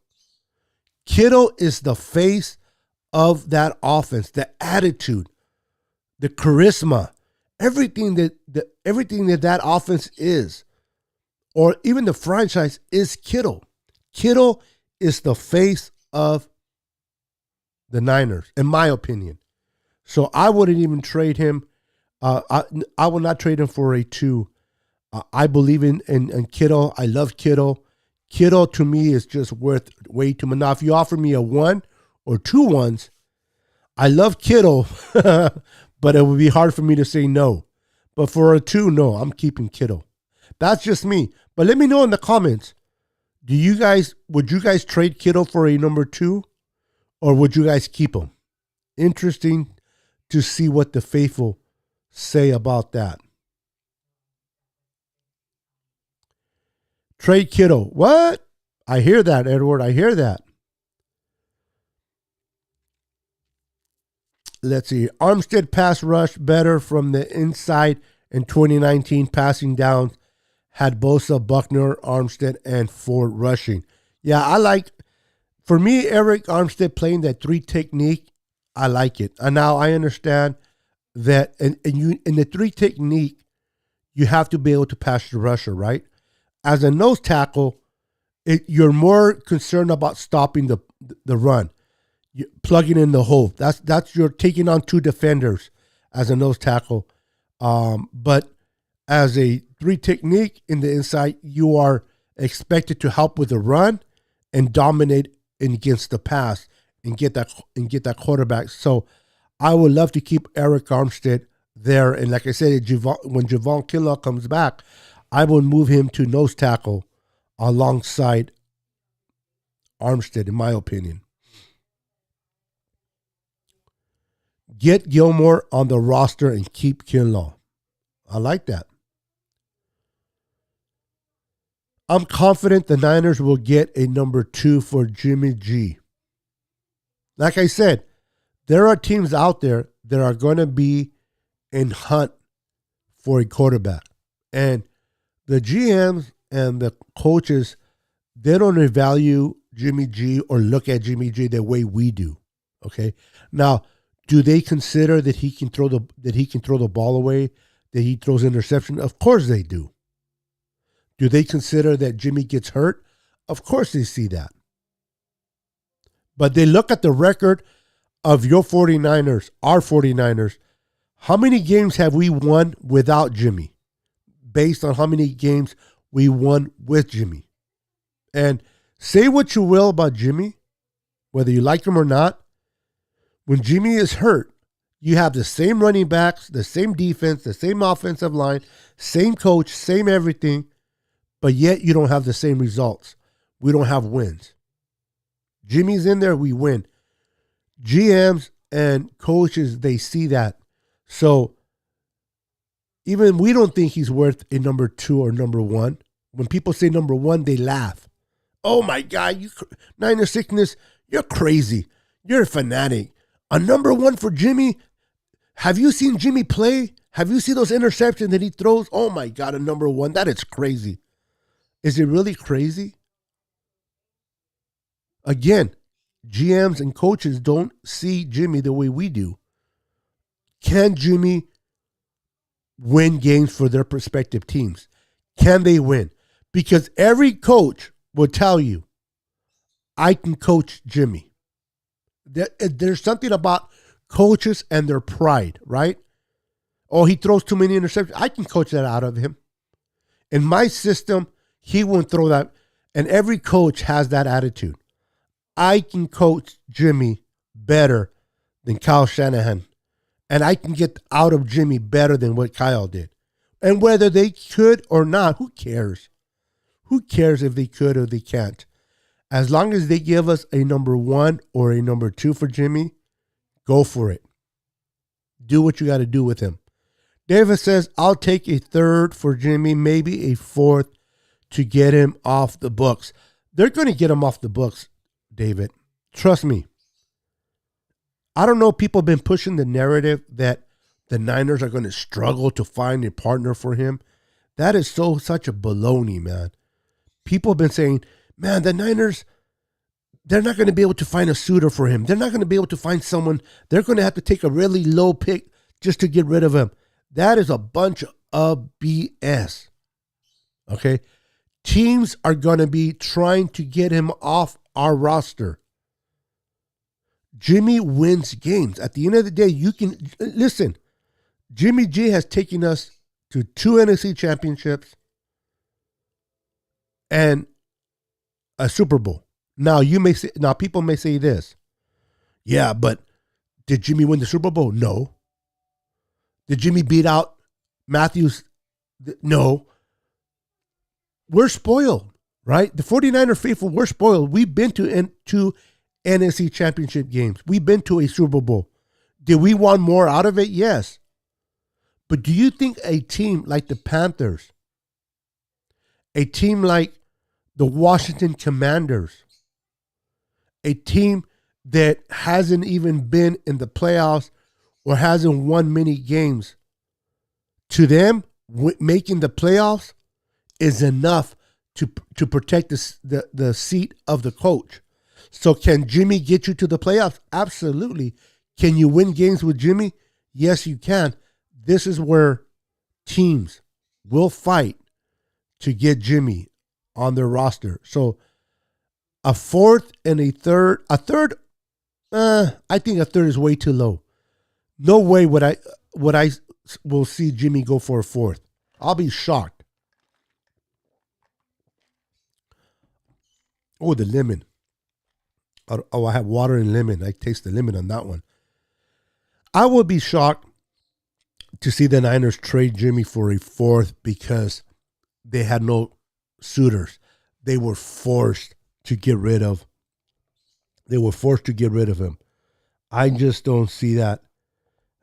Kittle is the face of that offense, the attitude, the charisma, everything that offense is, or even the franchise is Kittle. Kittle is the face of the Niners, in my opinion. So I wouldn't even trade him. I will not trade him for a 2. I believe in Kittle. I love Kittle. Kittle to me is just worth way too much. Now, if you offer me a 1 or 2 ones, I love Kittle, but it would be hard for me to say no. But for a 2, no, I'm keeping Kittle. That's just me. But let me know in the comments. Would you guys trade Kittle for a number 2, or would you guys keep him? Interesting to see what the faithful say about that. Trade Kittle. What? I hear that, Edward. I hear that. Let's see. Armstead pass rush better from the inside in 2019. Passing downs had Bosa, Buckner, Armstead, and Ford rushing. Yeah, for me, Eric Armstead playing that 3 technique, I like it. And now I understand that in the 3 technique, you have to be able to pass the rusher, right? As a nose tackle, you're more concerned about stopping the run, plugging in the hole. That's you're taking on 2 defenders as a nose tackle. But as a 3 technique in the inside, you are expected to help with the run and dominate against the pass and get that quarterback. So I would love to keep Eric Armstead there. And like I said, when Javon Kinlaw comes back, I will move him to nose tackle alongside Armstead, in my opinion. Get Gilmore on the roster and keep Kinlaw. I like that. I'm confident the Niners will get a number 2 for Jimmy G. Like I said, there are teams out there that are going to be in hunt for a quarterback. And the GMs and the coaches, they don't value Jimmy G or look at Jimmy G the way we do. Okay. Now, do they consider that he can throw the ball away, that he throws interception? Of course they do. Do they consider that Jimmy gets hurt? Of course they see that. But they look at the record of your 49ers, our 49ers. How many games have we won without Jimmy? Based on how many games we won with Jimmy. And say what you will about Jimmy, whether you like him or not, when Jimmy is hurt, you have the same running backs, the same defense, the same offensive line, same coach, same everything, but yet you don't have the same results. We don't have wins. Jimmy's in there, we win. GMs and coaches, they see that. So even we don't think he's worth a number 2 or number 1. When people say number 1, they laugh. Oh my God, Niner sickness, you're crazy. You're a fanatic. A number 1 for Jimmy? Have you seen Jimmy play? Have you seen those interceptions that he throws? Oh my God, a number 1. That is crazy. Is it really crazy? Again, GMs and coaches don't see Jimmy the way we do. Can Jimmy win games for their prospective teams? Can they win? Because every coach will tell you, I can coach Jimmy. There's something about coaches and their pride, right? Oh, he throws too many interceptions. I can coach that out of him. In my system, he won't throw that. And every coach has that attitude. I can coach Jimmy better than Kyle Shanahan. And I can get out of Jimmy better than what Kyle did. And whether they could or not, who cares? Who cares if they could or they can't? As long as they give us a number 1 or a number 2 for Jimmy, go for it. Do what you got to do with him. David says, I'll take a 3rd for Jimmy, maybe a 4th to get him off the books. They're going to get him off the books, David. Trust me. I don't know. People have been pushing the narrative that the Niners are going to struggle to find a partner for him. That is such a baloney, man. People have been saying, man, the Niners, they're not going to be able to find a suitor for him. They're not going to be able to find someone. They're going to have to take a really low pick just to get rid of him. That is a bunch of BS. Okay? Teams are going to be trying to get him off our roster. Jimmy wins games. At the end of the day, you can listen. Jimmy G has taken us to 2 NFC championships and a Super Bowl. Now people may say this. Yeah, but did Jimmy win the Super Bowl? No. Did Jimmy beat out Matthews? No. We're spoiled, right? The 49er faithful, we're spoiled. We've been to two NFC championship games. We've been to a Super Bowl. Did we want more out of it? Yes. But do you think a team like the Panthers, a team like the Washington Commanders, a team that hasn't even been in the playoffs or hasn't won many games, to them, making the playoffs is enough to protect the seat of the coach. So can Jimmy get you to the playoffs? Absolutely. Can you win games with Jimmy? Yes, you can. This is where teams will fight to get Jimmy on their roster. So a fourth and a third, I think a third is way too low. No way would I will see Jimmy go for a fourth. I'll be shocked. Oh, the lemon. Oh, I have water and lemon. I taste the lemon on that one. I would be shocked to see the Niners trade Jimmy for a fourth because they had no suitors. They were forced to get rid of. They were forced to get rid of him. I just don't see that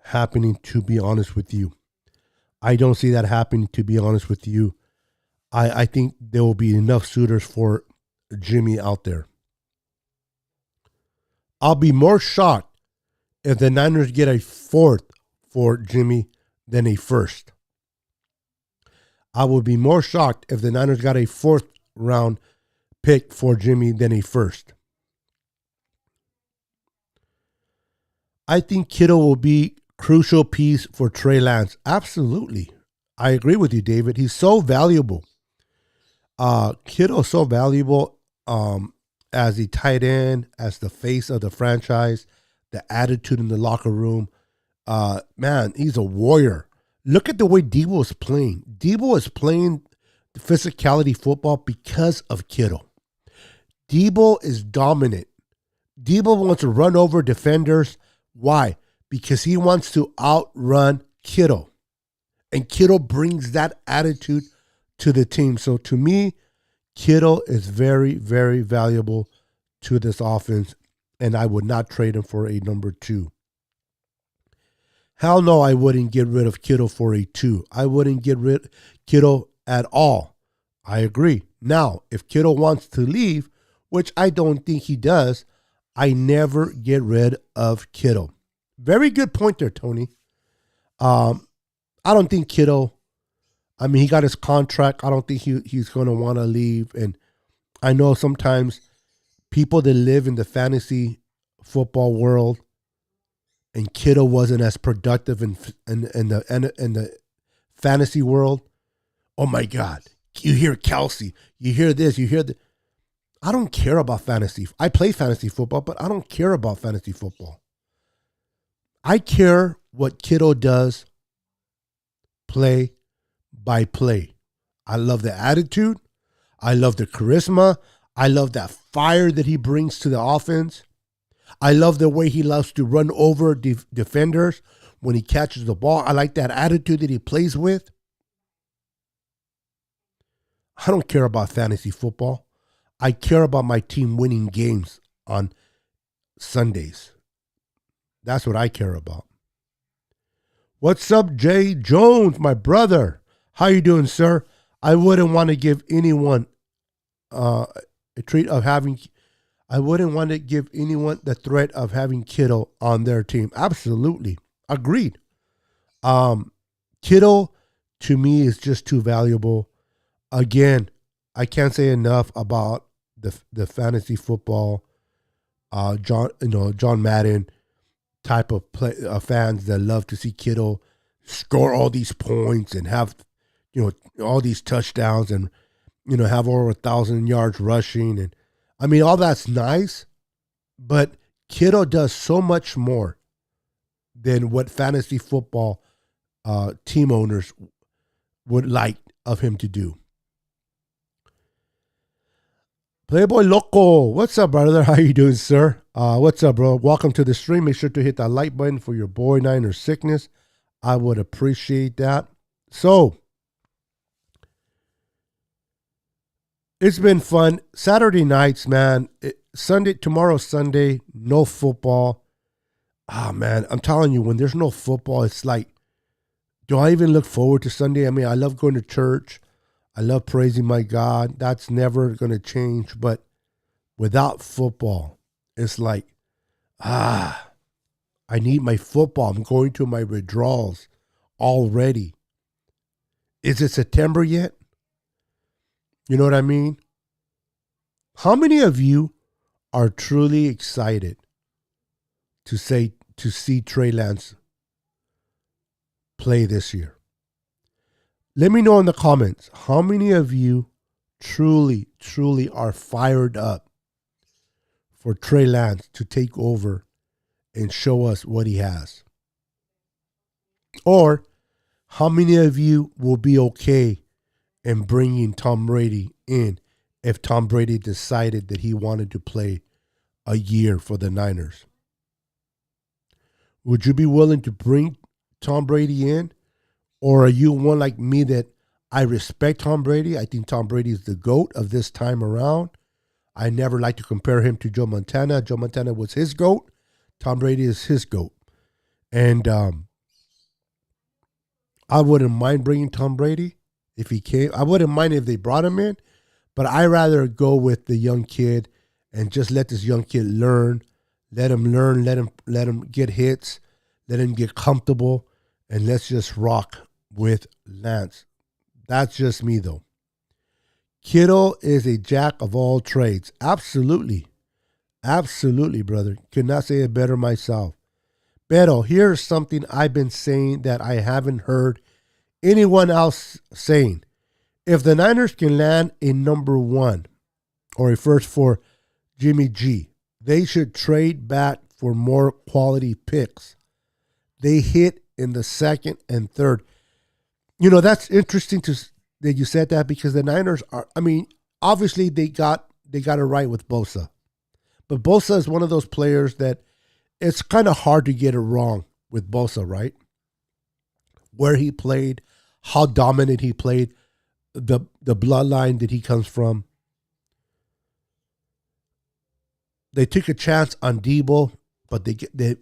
happening, to be honest with you. I don't see that happening, to be honest with you. I think there will be enough suitors for Jimmy out there. I'll be more shocked if the Niners get a fourth for Jimmy than a first. I would be more shocked if the Niners got a fourth round pick for Jimmy than a first. I think Kittle will be crucial piece for Trey Lance. Absolutely. I agree with you, David. He's so valuable. Kittle is so valuable as the tight end, as the face of the franchise, the attitude in the locker room. Man, he's a warrior. Look at the way Debo is playing. Debo is playing the physicality football because of Kittle. Debo is dominant. Debo wants to run over defenders. Why? Because he wants to outrun Kittle. And Kittle brings that attitude to the team. So to me, Kittle is very, very valuable to this offense. And I would not trade him for a number 2. Hell no, I wouldn't get rid of Kittle for a 2. I wouldn't get rid of Kittle at all. I agree. Now, if Kittle wants to leave, which I don't think he does, I never get rid of Kittle. Very good point there, Tony. I don't think Kittle, he got his contract. I don't think he's going to want to leave. And I know sometimes people that live in the fantasy football world, and Kittle wasn't as productive in the fantasy world. Oh my God. You hear Kelsey, you hear this, you hear that. I don't care about fantasy. I play fantasy football, but I don't care about fantasy football. I care what Kittle does play by play. I love the attitude. I love the charisma. I love that fire that he brings to the offense. I love the way he loves to run over defenders when he catches the ball. I like that attitude that he plays with. I don't care about fantasy football. I care about my team winning games on Sundays. That's what I care about. What's up, Jay Jones, my brother? How you doing, sir? I wouldn't want to give anyone a trait of having. I wouldn't want to give anyone the threat of having Kittle on their team. Absolutely, agreed. Kittle to me is just too valuable. Again, I can't say enough about the fantasy football, John Madden type of fans that love to see Kittle score all these points and have all these touchdowns and have over 1,000 yards rushing, and I mean all that's nice, but Kittle does so much more than what fantasy football team owners would like of him to do. Playboy Loco, what's up, brother? How you doing, sir? What's up, bro? Welcome to the stream. Make sure to hit that like button for your boy Niner Sickness. I would appreciate that. So, it's been fun. Saturday nights, man. Tomorrow's Sunday, no football. Ah, man, I'm telling you, when there's no football, it's like, do I even look forward to Sunday? I mean, I love going to church. I love praising my God. That's never going to change. But without football, it's like, I need my football. I'm going to my withdrawals already. Is it September yet? You know what I mean? How many of you are truly excited to see Trey Lance play this year? Let me know in the comments, how many of you truly, truly are fired up for Trey Lance to take over and show us what he has? Or how many of you will be okay in bringing Tom Brady in if Tom Brady decided that he wanted to play a year for the Niners? Would you be willing to bring Tom Brady in? Or are you one like me that I respect Tom Brady? I think Tom Brady is the GOAT of this time around. I never like to compare him to Joe Montana. Joe Montana was his GOAT. Tom Brady is his GOAT. And I wouldn't mind bringing Tom Brady if he came. I wouldn't mind if they brought him in. But I'd rather go with the young kid and just let this young kid learn. Let him learn. Let him get hits. Let him get comfortable. And let's just rock with Lance. That's just me, though. Kittle is a jack of all trades. Absolutely. Absolutely, brother. Could not say it better myself. Beto, here's something I've been saying that I haven't heard anyone else saying. If the Niners can land a number one or a first for Jimmy G, they should trade back for more quality picks. They hit in the second and third. That's interesting that you said that, because the Niners are, I mean, obviously they got it right with Bosa. But Bosa is one of those players that it's kind of hard to get it wrong with Bosa, right? Where he played, how dominant he played, the bloodline that he comes from. They took a chance on Debo, but they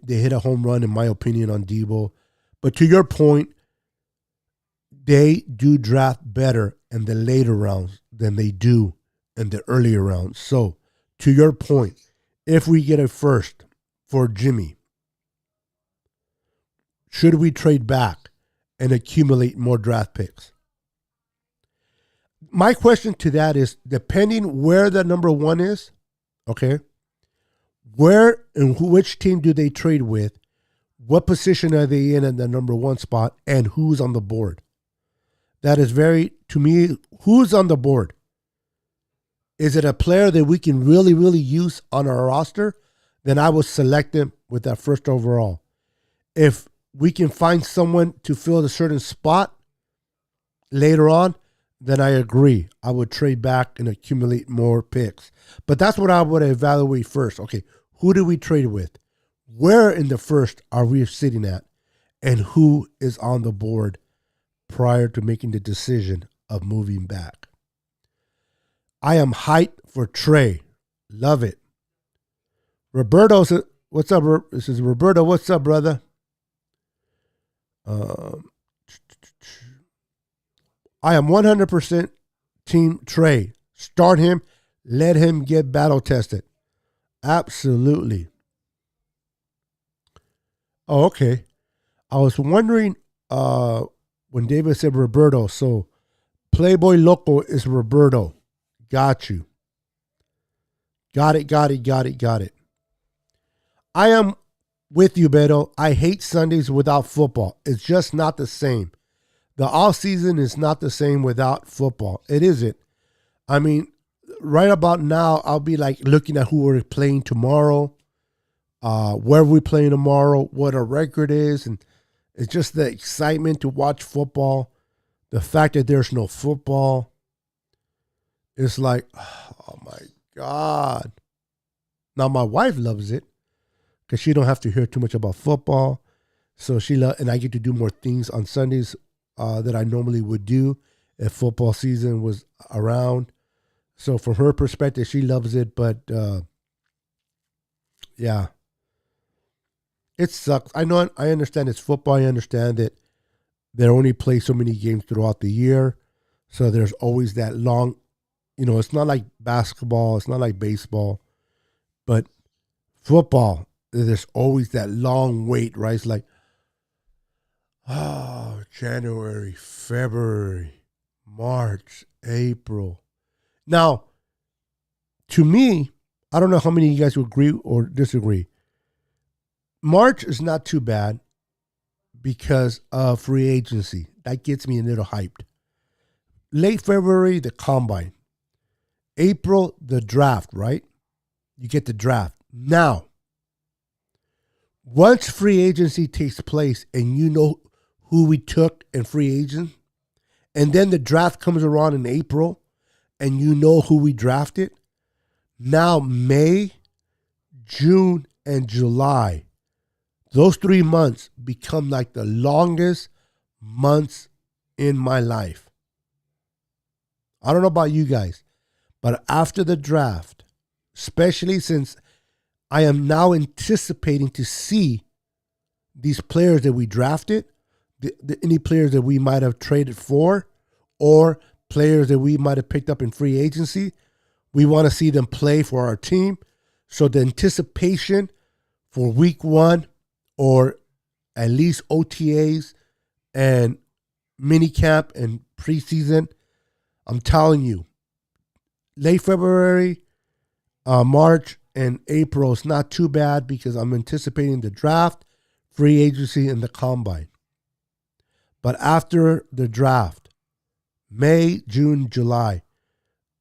hit a home run, in my opinion, on Debo. But to your point, they do draft better in the later rounds than they do in the earlier rounds. So, to your point, if we get a first for Jimmy, should we trade back and accumulate more draft picks? My question to that is, depending where the number one is, okay, where and which team do they trade with, what position are they in the number one spot, and who's on the board? That is to me, who's on the board? Is it a player that we can really, really use on our roster? Then I would select him with that first overall. If we can find someone to fill a certain spot later on, then I agree. I would trade back and accumulate more picks. But that's what I would evaluate first. Okay, who do we trade with? Where in the first are we sitting at? And who is on the board prior to making the decision of moving back? I am hyped for Trey. Love it. Roberto says, what's up? This is Roberto. What's up, brother? I am 100% team Trey. Start him. Let him get battle tested. Absolutely. Oh, okay. I was wondering when David said Roberto. So Playboy Loco is Roberto. Got you. Got it, got it, got it, got it. I am with you, Beto. I hate Sundays without football. It's just not the same. The off season is not the same without football. It isn't. I mean, right about now, I'll be like looking at who we're playing tomorrow, where we're playing tomorrow, what our record is, and it's just the excitement to watch football. The fact that there's no football, it's like, oh my God. Now my wife loves it because she don't have to hear too much about football. So and I get to do more things on Sundays that I normally would do if football season was around. So from her perspective, she loves it. But yeah, it sucks. I understand it's football. I understand that they only play so many games throughout the year. So there's always that long, it's not like basketball. It's not like baseball. But football, there's always that long wait, right? It's like, January, February, March, April. Now, to me, I don't know how many of you guys would agree or disagree. March is not too bad because of free agency. That gets me a little hyped. Late February, the combine. April, the draft, right? You get the draft. Now, once free agency takes place and you know who we took in free agent, and then the draft comes around in April and you know who we drafted, now May, June, and July, those 3 months become like the longest months in my life. I don't know about you guys, but after the draft, especially since I am now anticipating to see these players that we drafted, any players that we might have traded for, or players that we might have picked up in free agency. We want to see them play for our team. So the anticipation for week 1 or at least OTAs and minicamp and preseason, I'm telling you, late February, March, and April is not too bad because I'm anticipating the draft, free agency, and the combine. But after the draft, May, June, July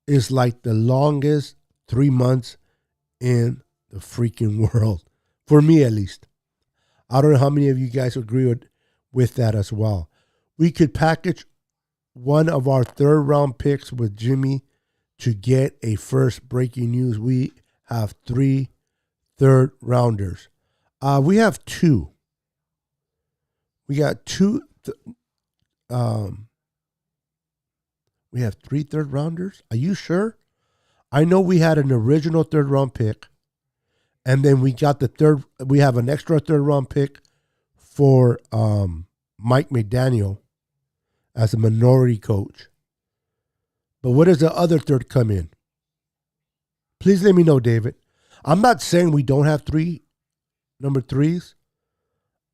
is like the longest 3 months in the freaking world. For me, at least. I don't know how many of you guys agree with that as well. We could package one of our 3rd round picks with Jimmy to get a first breaking news. We have 3 third rounders. We have 2. We got 2. We have 3 third rounders. Are you sure? I know we had an original 3rd round pick, and then we got the 3rd. We have an extra 3rd round pick for Mike McDaniel as a minority coach. But what does the other 3rd come in? Please let me know, David. I'm not saying we don't have 3 number 3s.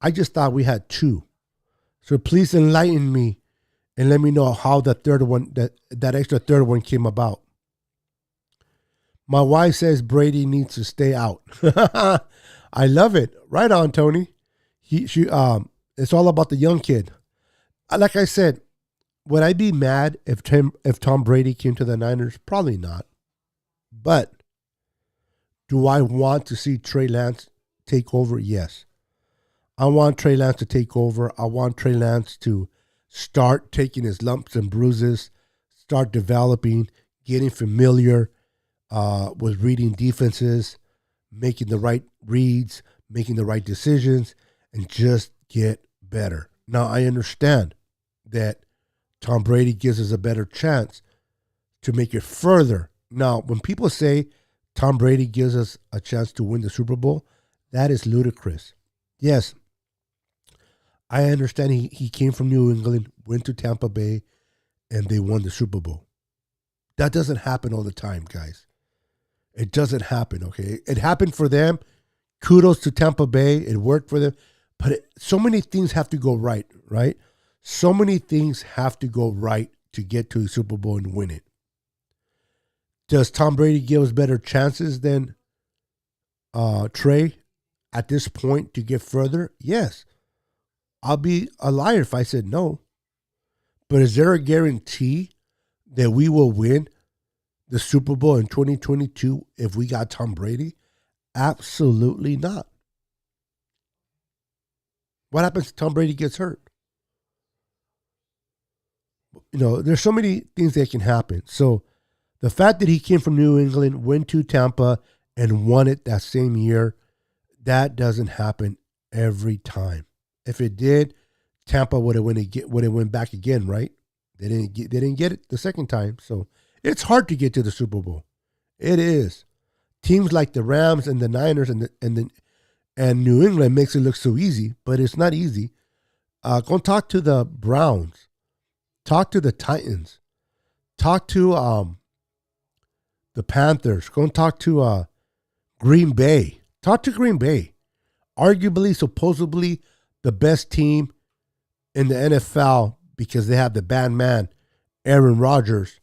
I just thought we had 2. So please enlighten me and let me know how the 3rd one, that extra 3rd one came about. My wife says Brady needs to stay out. I love it. Right on, Tony. It's all about the young kid. Like I said, would I be mad if Tom Brady came to the Niners? Probably not. But do I want to see Trey Lance take over? Yes. I want Trey Lance to take over. I want Trey Lance to start taking his lumps and bruises, start developing, getting familiar with reading defenses, making the right reads, making the right decisions, and just get better. Now, I understand that Tom Brady gives us a better chance to make it further. Now, when people say Tom Brady gives us a chance to win the Super Bowl, that is ludicrous. Yes, I understand he came from New England, went to Tampa Bay, and they won the Super Bowl. That doesn't happen all the time, guys. It doesn't happen, okay? It happened for them. Kudos to Tampa Bay. It worked for them. But so many things have to go right, right? So many things have to go right to get to the Super Bowl and win it. Does Tom Brady give us better chances than Trey at this point to get further? Yes. I'll be a liar if I said no. But is there a guarantee that we will win the Super Bowl in 2022 if we got Tom Brady? Absolutely not. What happens if Tom Brady gets hurt? There's so many things that can happen. So the fact that he came from New England, went to Tampa, and won it that same year, that doesn't happen every time. If it did, Tampa would have went back again, right? They didn't get it the second time. So it's hard to get to the Super Bowl. It is. Teams like the Rams and the Niners and New England makes it look so easy, but it's not easy. Go talk to the Browns. Talk to the Titans. Talk to the Panthers. Go and talk to Green Bay. Talk to Green Bay. Arguably, supposedly, the best team in the NFL because they have the bad man, Aaron Rodgers,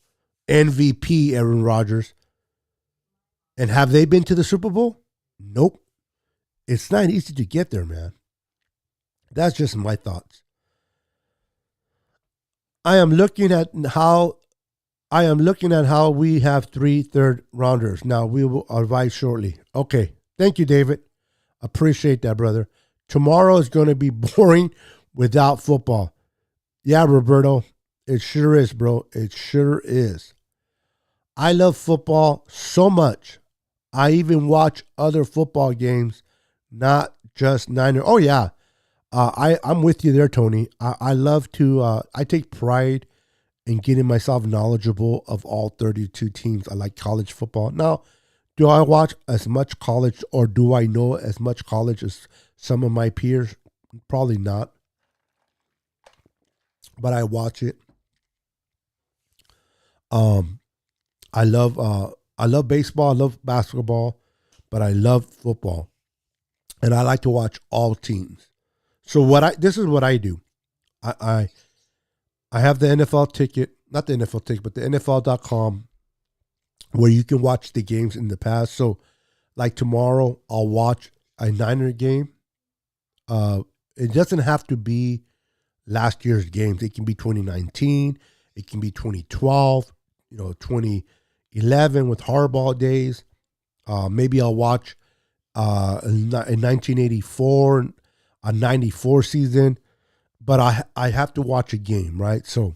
MVP Aaron Rodgers. And have they been to the Super Bowl? Nope. It's not easy to get there, man. That's just my thoughts. I am looking at how we have 3 third rounders. Now we will advise shortly. Okay. Thank you, David. Appreciate that, brother. Tomorrow is going to be boring without football. Yeah, Roberto. It sure is, bro. It sure is. I love football so much. I even watch other football games, not just Niner. Oh, yeah. I'm with you there, Tony. I love to, I take pride in getting myself knowledgeable of all 32 teams. I like college football. Now, do I watch as much college or do I know as much college as some of my peers? Probably not. But I watch it. I love baseball, I love basketball, but I love football. And I like to watch all teams. So this is what I do. I have the NFL ticket, not the NFL ticket, but the NFL.com where you can watch the games in the past. So like tomorrow, I'll watch a Niner game. It doesn't have to be last year's games. It can be 2019. It can be 2012, 2011 with Harbaugh days. Maybe I'll watch in 1984, a 94 season. But I have to watch a game, right? So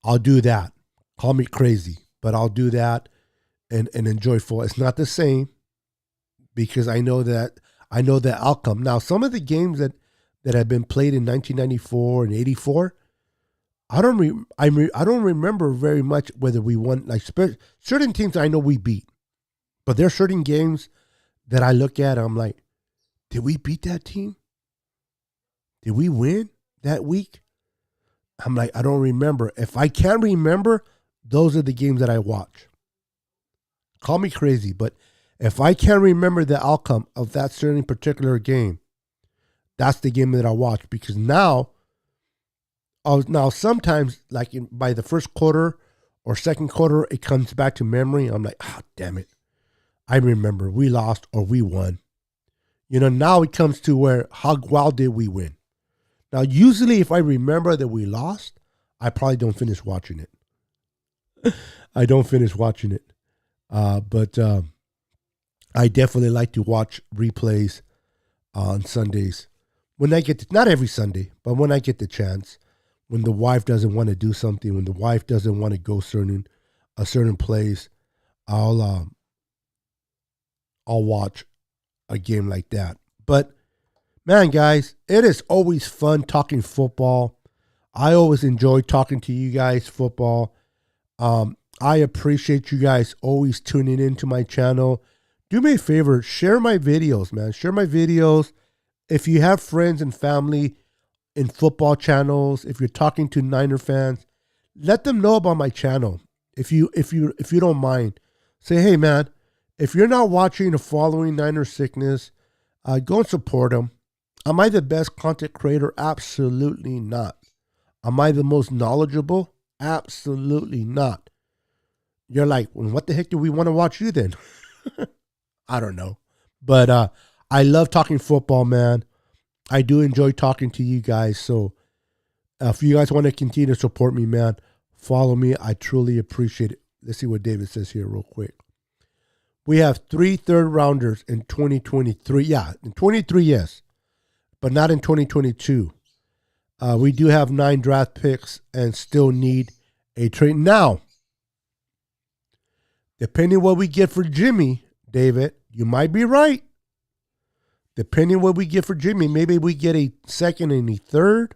I'll do that. Call me crazy, but I'll do that and enjoy football. It's not the same because I know the outcome. Now, some of the games that have been played in 1994 and 84, I don't remember very much whether we won. Like certain teams I know we beat, but there are certain games that I look at. I'm like, did we beat that team? Did we win that week? I'm like, I don't remember. If I can't remember, those are the games that I watch. Call me crazy, but if I can't remember the outcome of that certain particular game, that's the game that I watch. Because now sometimes like by the first quarter or second quarter, it comes back to memory. I'm like, damn it. I remember we lost or we won. Now it comes to where how well did we win? Now, usually if I remember that we lost, I probably don't finish watching it. I don't finish watching it. But I definitely like to watch replays on Sundays. When I get not every Sunday, but when I get the chance, when the wife doesn't want to do something, when the wife doesn't want to go a certain place, I'll watch a game like that. But man, guys, it is always fun talking football. I always enjoy talking to you guys football. I appreciate you guys always tuning into my channel. Do me a favor, share my videos, man. Share my videos. If you have friends and family in football channels, if you're talking to Niner fans, let them know about my channel. If you don't mind, say, hey, man, If you're not watching or following Niner Sickness, go and support them. Am I the best content creator? Absolutely not. Am I the most knowledgeable? Absolutely not. You're like, well, what the heck do we want to watch you then? I don't know. But I love talking football, man. I do enjoy talking to you guys. So if you guys want to continue to support me, man, follow me. I truly appreciate it. Let's see what David says here real quick. We have 3 third rounders in 2023. Yeah, in 23, yes. But not in 2022. We do have 9 draft picks and still need a trade. Now, depending what we get for Jimmy, David, you might be right. Depending what we get for Jimmy, maybe we get a second and a third,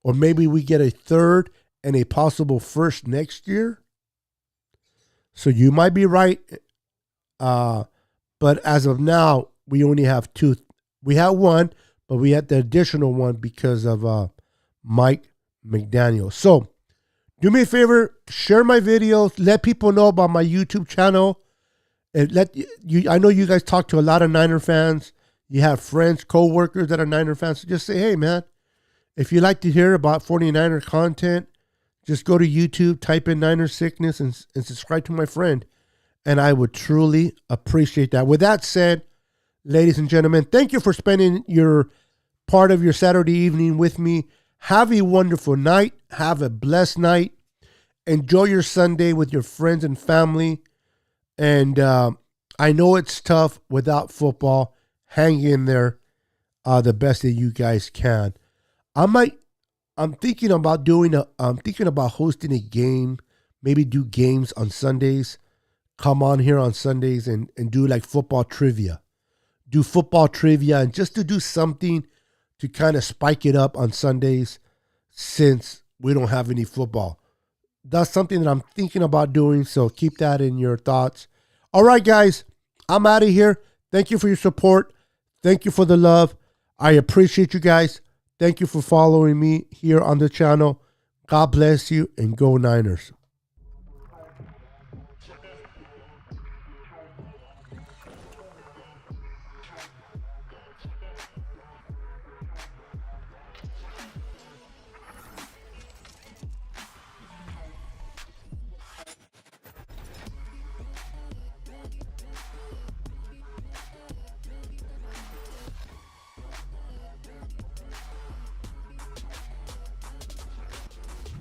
or maybe we get a third and a possible first next year. So you might be right. But as of now, we only have 2. We have 1, but we had the additional 1 because of Mike McDaniel. So do me a favor, share my videos, let people know about my YouTube channel. And I know you guys talk to a lot of Niner fans. You have friends, co-workers that are Niner fans. So just say, hey, man, if you like to hear about 49er content, just go to YouTube, type in Niner Sickness, and subscribe to my friend. And I would truly appreciate that. With that said, ladies and gentlemen, thank you for spending your part of your Saturday evening with me. Have a wonderful night. Have a blessed night. Enjoy your Sunday with your friends and family. And I know it's tough without football. Hang in there the best that you guys can. I'm thinking about hosting a game, maybe do games on Sundays. Come on here on Sundays and do like football trivia. Do football trivia and just to do something to kind of spike it up on Sundays since we don't have any football. That's something that I'm thinking about doing, so keep that in your thoughts. All right, guys, I'm out of here. Thank you for your support. Thank you for the love. I appreciate you guys. Thank you for following me here on the channel. God bless you and go Niners.